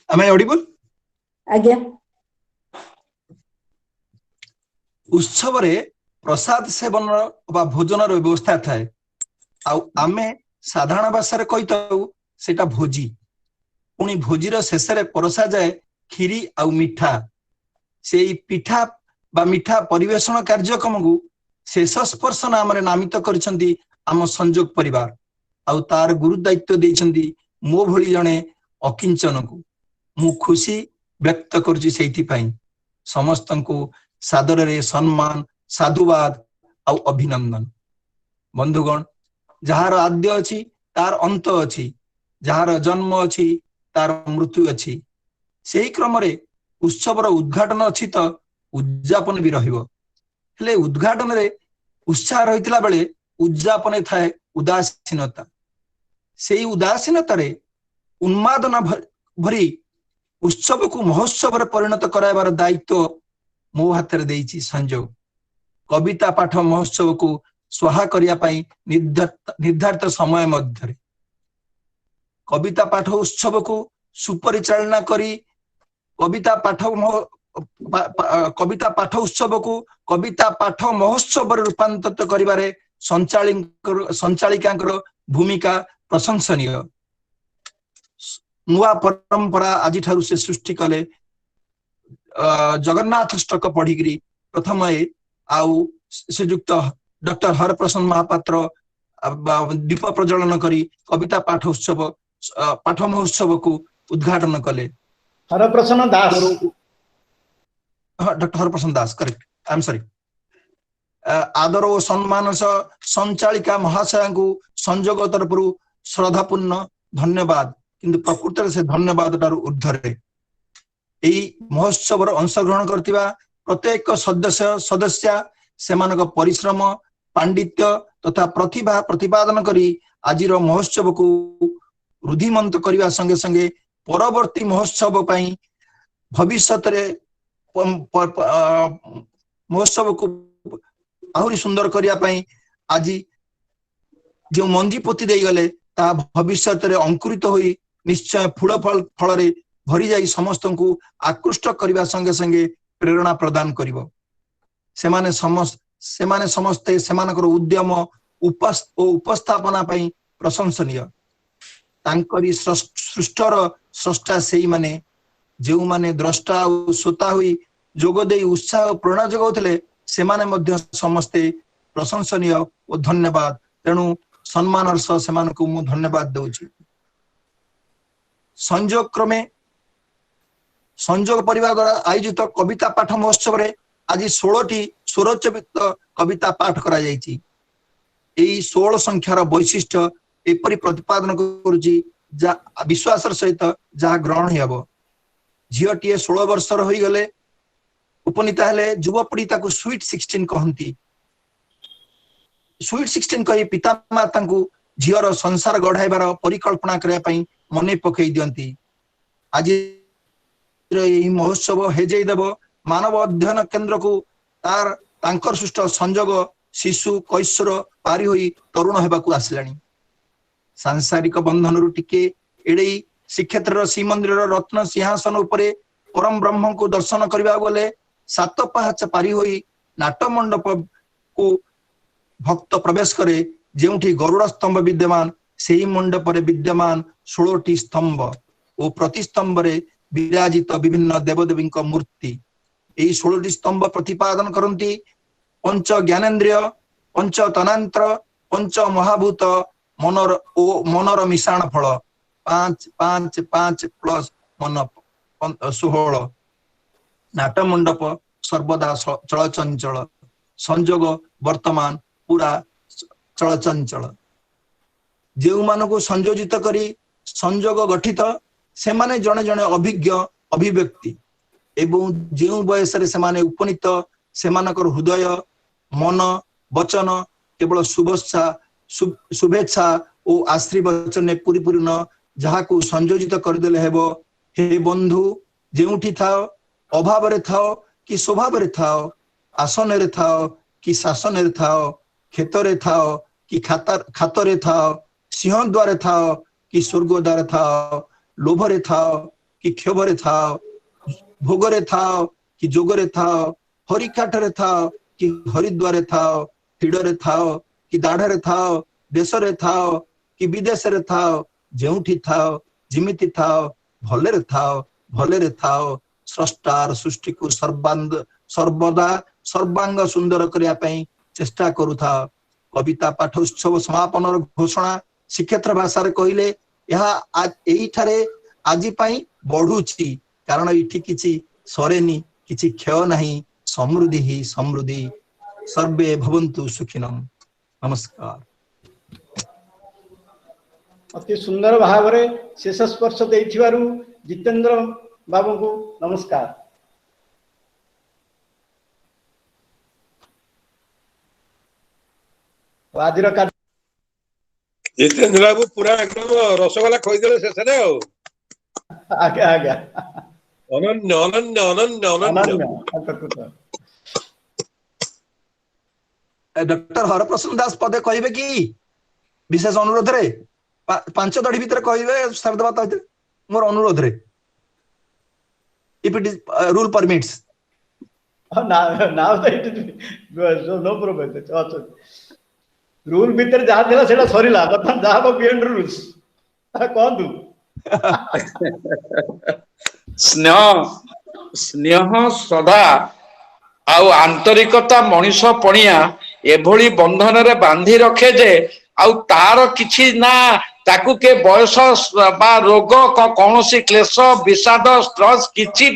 Am I audible? आज्ञा। उत्सव रे प्रसाद सेवन बा भोजन व्यवस्था थाए आमे साधारण भाषा कही सेटा भोजी पुणी भोजीर शेष परसा जाए खीरी आउ मिठा से पिठा बा मिठा परिवेषण कार्यक्रम को शेष स्पर्श नाम नामित कर आम संजोग परिवार आउ तार गुरु दायित्व देइछंती मो भली जने अकिंचन को मु खुशी व्यक्त करछि सेति पई समस्त को सादर रे सम्मान साधुवाद आउ अभिनंदन। बंधुगण जार आद्य अछि तार अंत अछि जार जन्म अछि तार मृत्यु अछि सेही क्रम रे उत्सवर उद्घाटन अछि तो उद्यापन भी रहिबो हेले उद्घाटन रे उत्साह रहितला बेले उद्यापन थाए उदासीनता सेही उदासीनता रे उन्मादना भरी उत्सव को महोत्सव परिणत कराइबार दायित्व मो हाथ रे देइछि संजोग कविता पाठ महोत्सव को स्वाहा करिया पाई निर्धारित समय मध्य कविता पाठ उत्सव को सुपरिचालना करी कविता पाठ उत्सव को कविता पाठ महोत्सव रूपांतरित करिबारे संचालिकांकर भूमिका प्रशंसनीय। नुआ परंपरा आज ठारू से सृष्टि कले जगन्नाथ अष्टक पढ़ी प्रथम आउ श्रीजुक्त डॉक्टर हरप्रसन्न महापात्र दीप प्रज्वलन करी कविता पाठ महोत्सव को उद्घाटन कले। Haraprasanna Das doctor Haraprasanna Das correct I am sorry. आदर और सम्मान संचालिका महाशया को संजोग तरफ श्रद्धापूर्ण धन्यवाद किंतु प्रकृत से धन्यवाद तार ऊर्ध्वे यही महोत्सव अंशग्रहण करथिबा प्रत्येक सदस्य सेमानक परिश्रम पांडित्य तथा प्रतिभा प्रतिपादन करी आजिर महोत्सव को रुधिमंत करने संगे संगे परवर्ती महोत्सव पाई भविष्य महोत्सव को आहरी सुंदर करने आज जो मंजी पोती दे गले ता भविष्य अंकुरित होई निश्चय फूल फल भरी जाई समस्त को आकृष्ट करने संगे संगे प्रेरणा प्रदान करिवो। सेमाने समस्ते सेमानकर उद्यम उपस्थापना पाई प्रशंसनीय। तांकरी सृष्टर स्रष्टा सेई माने जेउ माने द्रष्टा और श्रोता हुई जोग दे उत्साह और प्रेरणा जगाउथिले सेमाने मध्य समस्ते प्रशंसनीय और धन्यवाद। तेणु सम्मान सह सेमानकु मु धन्यवाद देउछि। संयोग क्रमे संयोग परिवार द्वारा आयोजित कविता पाठ महोत्सव रे आज 16टी स्वरचित कविता पाठ करा जायछि। एई 16 संख्यार वैशिष्ट्य एपरि प्रतिपादन करूछि जा विश्वासर सहित जहा ग्रहण हेबो। झियोटीए 16 वर्षर होई गले उपनीता हेले युवपीढ़ी ताकू स्वीट 16 कहंती। स्वीट 16 कही पिता माता को झीर संसार गढ़ाइबार परिकल्पना करने पई मने पकई दियंती। आज यही महोत्सव हेजई देव मानव अध्ययन केंद्र को तार तांकर सृष्ट संजोग शिशु कैशोर पारी होई तरुण हेबाकू आसिलानी। सांसारिक बंधन टिके एड़े श्रीक्षेत्र श्रीमंदिर रत्न सिंहासन उपरे परम ब्रह्म को दर्शन करने गले 7 पाहाच पारी होई नाट मंडप को भक्त प्रवेश करे जेउठी गरुड़ स्तंभ विद्यमान सेही मंडप रे विद्यमान 16टी स्तंभ और प्रति स्तंभ रे विराजित विभिन्न देवदेवी मूर्ति। यही 16टी स्तंभ प्रतिपादन करती पंच ज्ञानेन्द्रिय पंच तनांत्र पंच महाभूत मनर मिश्रण फल 5 5 5 प्लस मन 16। नाट मंडप सर्वदा चलचंचल संजोग वर्तमान पूरा चलचंचल। जो मानक संयोजित करी संजोग गठित से माने जने जने अभिज्ञ अभिव्यक्ति एवं जो बयस से माने उपनीत से मानकर हृदय मन वचन केवल शुभेच्छा और आशीर्वचन परिपूर्ण जहा को संयोजित करदेले हेबो। हे बंधु जेउठी थाओ अभाव रे थाओ कि स्वभाव रे थाओ आसन रे थाओ कि शासन रे थाओ खेत रे थाओ कि खात रे थाओ सिंह द्वारे थाओ कि स्वर्ग द्वारे थाओ लोभ रे थाओ कि क्षोभ रे थाओ भोग रे थाओ कि जोग रे थाओ हरिकाठ रे थाओ कि हरिद्वारे थाओ हिड़ रे थाओ कि दाढ़ रे थाओ देश रे थाओ कि विदेश रे थाओ जेउठी थाओ जिमिति थाओ भले रे थाओ स्रष्टार सृष्टि को सर्वदा सर्वांग सुंदर करने पई चेष्टा करूथा। कविता पाठ उत्सव समापन घोषणा श्रीक्षेत्र भाषा रे कहले यह एही ठारे आजि पई बढ़ुची कारण इठी किछि सरेनी किछि क्षय नाही समृद्धि ही समृद्धि। सर्वे भवन्तु सुखिनम। नमस्कार। अति सुंदर भाव रे शेष स्पर्श देइथिबारु जितेंद्र बाबू को नमस्कार। आज जितेंद्र बाबू पूरा एकदम रसगोला खोईदेले शेष आगे आगे अनन्य अनन्य अनन्य अनन्य। डॉक्टर हरप्रसन्न दास पदे कहबे कि विशेष अनुरोध रे 5 दड़ी भीतर कहबे शब्दवाद होते मोर अनुरोध रे if it is rule permits now that no problem rule भीतर जहाँ थिला सेटा सरीला बर्तमान जहाँ को बियॉन्ड रूल्स कौन तू स्नेह श्रद्धा आउ आंतरिकता मनीष पणिया एभली बंधन रे बांधी रखे जे आउ तार किछि ना ताकू के बयस बा रोग कौनसी क्लेश विषाद स्ट्रेस किछि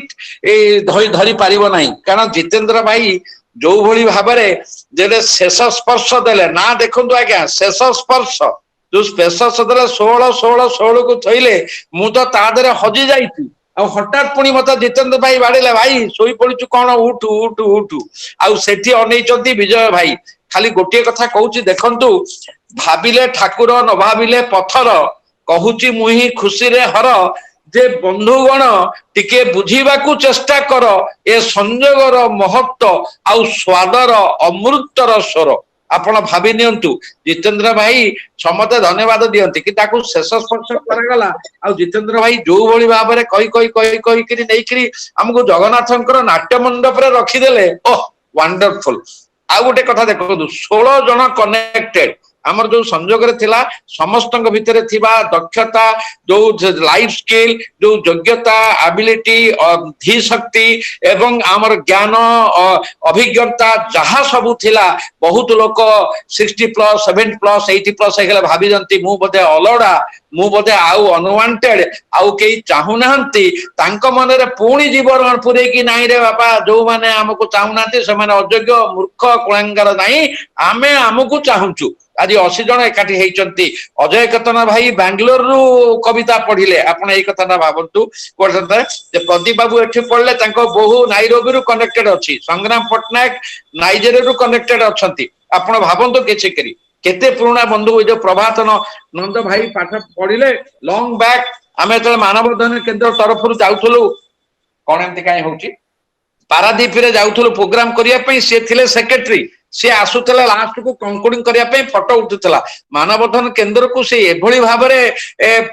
धरी पारिबो नाही कारण जितेंद्र भाई जो भली भाबरे जेले शेष स्पर्श देले ना देखंतु आज्ञा शेष स्पर्श जो स्पेशस देले 16 को थइले मु तो ता देरे हजी जाईती आ हठात पुणी मत जितेंद्र भाई बाड़ेले भाई सोई पड़िचु कौन उठू उठू उठू आउ सेठी अनेइचंती विजय भाई खाली गोटे कथा कहूची देखंतु भाबिले ठाकुर न भाबिले पत्थर कहूची मुही खुशी रे हर जे बंधुगण टिके बुझीबाकू चेष्टा कर ए संयोगर महत्व आउ स्वादर अमृतर स्वर आपण भाबी नियंतु जितेंद्र भाई समते धन्यवाद दियंती कि ताकू शेष स्पर्श करगला आ जितेंद्र भाई जो भली भाव रे कही करी नै करी हमको जगन्नाथंकर नाट्य मंडप रे रखी देले ओह वंडरफुल आ गोटे कथा देखो 16 जन कनेक्टेड आमर जो संजोग रे थिला समस्त भितर थिबा दक्षता जो लाइफ स्किल जो योग्यता एबिलिटी धी शक्ति एवं आमर ज्ञान अभिज्ञता जहा सबु थिला बहुत लोक 60 प्लस 70 प्लस 80 प्लस हेगला भाबी जंती मु बोधे अलड़ा मु बोधे आउ अनवांटेड आउ केई चाहू नाहंती तांको मन रे पूणी जीवन पुरे की नाही रे बापा जो माने हमको चाहू नाहंती से माने अयोग्य मूर्ख कुलांगार नाही आमे हमको चाहूचु आज 80 जन एकाठी हेचंती अजय केतन भाई बेंगलोर रु कविता पढ़िले आपण एई कथा ना भाबंतु कोठते जे प्रदीप बाबू एठी पढ़ले तांको बहु नाइरोबी रु कनेक्टेड अछि संग्राम पटनायक नाइजेरिया रु कनेक्टेड अछंती आपण भाबंतु केछि करी केते पुराना बंधु जो प्रभातन नंद भाई पाठ पढ़िले लॉन्ग बैक आमे त मानवधन केंद्र तरफ रु जाउथलु कोन एंती काई होउची पारादीप रे जाउथलु प्रोग्राम करिया पई से थिले सेक्रेटरी से आसुतला लास्ट को कंक्लूडिंग करिया पे फोटो उठुतला मानवधन केंद्र को से एभली भाबरे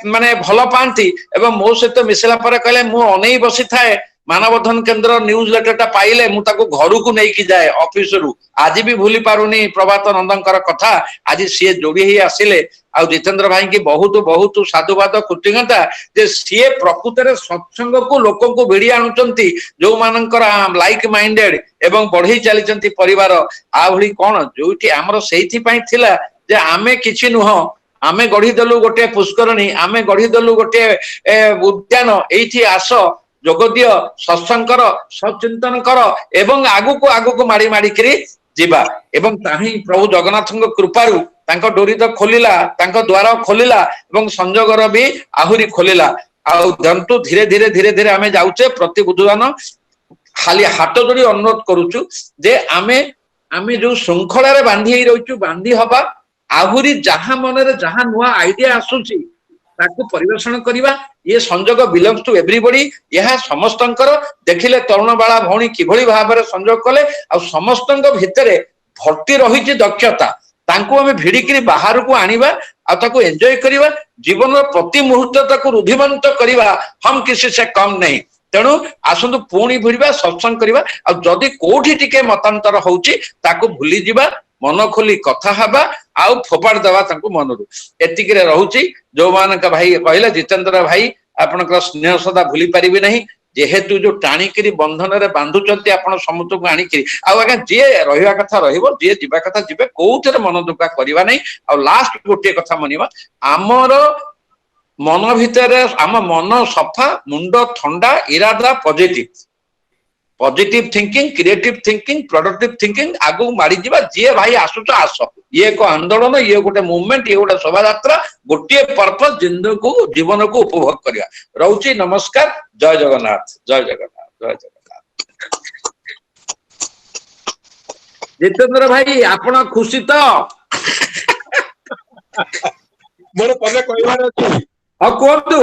माने भलो पांती एवं मो सहित मिसला पर कहले मु अनै बसी थाए मानवधन केंद्र न्यूज लेटरटा पाइले मु ताको घर को नै की जाए ऑफिस रु आज भी भूली पारुनी प्रभात नंदनकर कथा आज सी जोड़ी ही आसिले आ जितेंद्र भाई की बहुत बहुत साधुवाद कृतज्ञता जे सी प्रकृत रे सत्संग को लोक को भिड़ी आनुचंती जो मानकर लाइक माइंडेड एवं बढ़ई चली परिवार आ भली कोन जोठी हमर सेठी पई थिला जे आमे किछि नुह आमे गढ़ी देलु गोटे पुष्करणी आमे गढ़ी देलु गोटे उद्यान एठी आस जोगदिय सत्संकर सचिंतन कर एवं आगु को माड़ी माड़ी करी जीवा एवं ताही प्रभु जगन्नाथଙ୍କ कृपारु तांको डोरी तो खोलिला तांको द्वार खोलिला एवं संजोगर भी आहुरी खोलिला आ जंतु धीरे धीरे धीरे धीरे आमे जाउचे प्रति बुधवान खाली हाथ जोड़ी अनुरोध करूचु जे आमे आमे जो श्रृंखला रे बांधी ही रहचु बांधी हबा आहुरी जहां मन रे जहां नुआ आइडिया आसुची ताकू परिवेषण करिवा ये संजोग बिलोंग्स टू एवरीबॉडी यह समस्तंकर देखिले तरुण बाला भौणी किभली भाबरे संजोग कले आ समस्तंक भितरे भर्ती रहिछि दक्षता तांको हमें भिड़िकी बाहर को आनिबा आ ताको एंजॉय करिवा जीवन प्रति मुहूर्त ताको रुधिमंत करिवा हम किसी से कम नहीं तेणु आसंतु पुणी भिड़िबा सत्संग करिवा आ जदि कोठी टिके मतांतर होउछि ताको भूली जिबा मन खोली कथा हबा आउ फोपाड़ दवा तांको मनरु एतिक रे रहउछि जो मानक भाई कहले जितेंद्र भाई आपनकर स्नेह सदा भूली परिबे नहीं जेहेतु जो टाणिकी बंधन रे बांधुचंती आपण समुद्र को आनिकी आउ आगे जे रहिवा कथा रहिबो जे जीवा कथा जीवे कोउथरे मन दुखा करबा नहीं आ लास्ट गोटे कथा मनिबा आमर मन भितरे आम मन सफा मुंड ठंडा इरादा positive thinking creative thinking productive thinking आगु मारी जीवा जे भाई आसुच आस ये को आंदोलन ये गोटे मूवमेंट ये गोटे शोभा यात्रा गोटे पर्पस जीवन को उपभोग करिया रहउची नमस्कार जय जगन्नाथ जय जगन्नाथ जय जगन्नाथ जितेंद्र भाई आपण खुशी तो मोर पदे कहबार अछि आ कोतु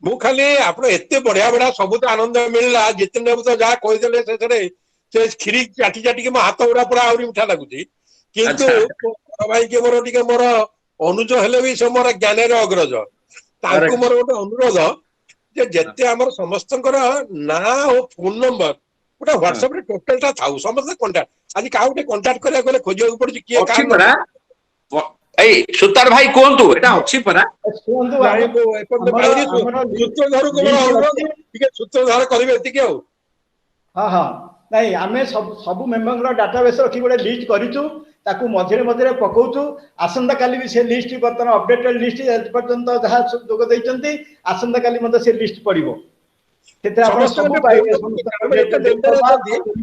मु खाली आपण एते बढ़िया बढ़िया सब तो आनंद मिलला जितेंद्र बाबू तो जा कहि देले से खीरी चाटी चाटी के हाथ उड़ा पूरा आउरी उठा लागुची କିନ୍ତୁ ବଡ ଭାଇ के मोर टिके मोर अनुज हेले भी से मोर ज्ञान अग्रज तांकु मोर गोटे अनुरोध जे जेते हमर समस्तकर ना और फोन नंबर गोटे व्हाट्सएप रे टोटल टा थाउ समस्त कांटेक्ट आज का गोटे कांटेक्ट करिया गले खोजियो पड़छ किए अच्छी परा ए सुतार भाई कोंतु एटा अच्छी परा सुनंतु भाई को एपन भाई सूत्रधार को मोर अनुरोध टिके सूत्रधार करिवे एतिके हो हाँ हाँ नहीं आम सब मेम्बर डाटाबेस रखी गोटे लिस्ट करूँ ताकू मझे मझे पकाऊ आसंता काली भी से लिस्ट बर्तमान अपडेटेड लिस्ट पर्यंत जहाँ जोग देते आसंता काली से लिस्ट पड़ो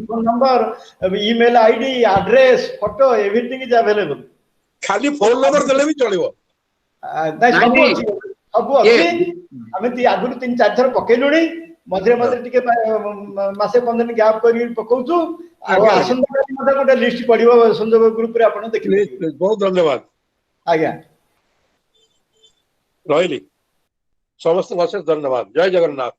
phone number email ID address photo everything is available खाली फोन नंबर देले भी चलिबो सब अच्छी आम आगुरी 3-4 थर पकेलुणी मझे मझे टिके मासे 15 दिन गैप कर पकाऊ आसंता गोटे लिस्ट पड़ो संजोग ग्रुप रे आपण देखिले बहुत धन्यवाद आज्ञा रही समस्त अशेष धन्यवाद जय जगन्नाथ।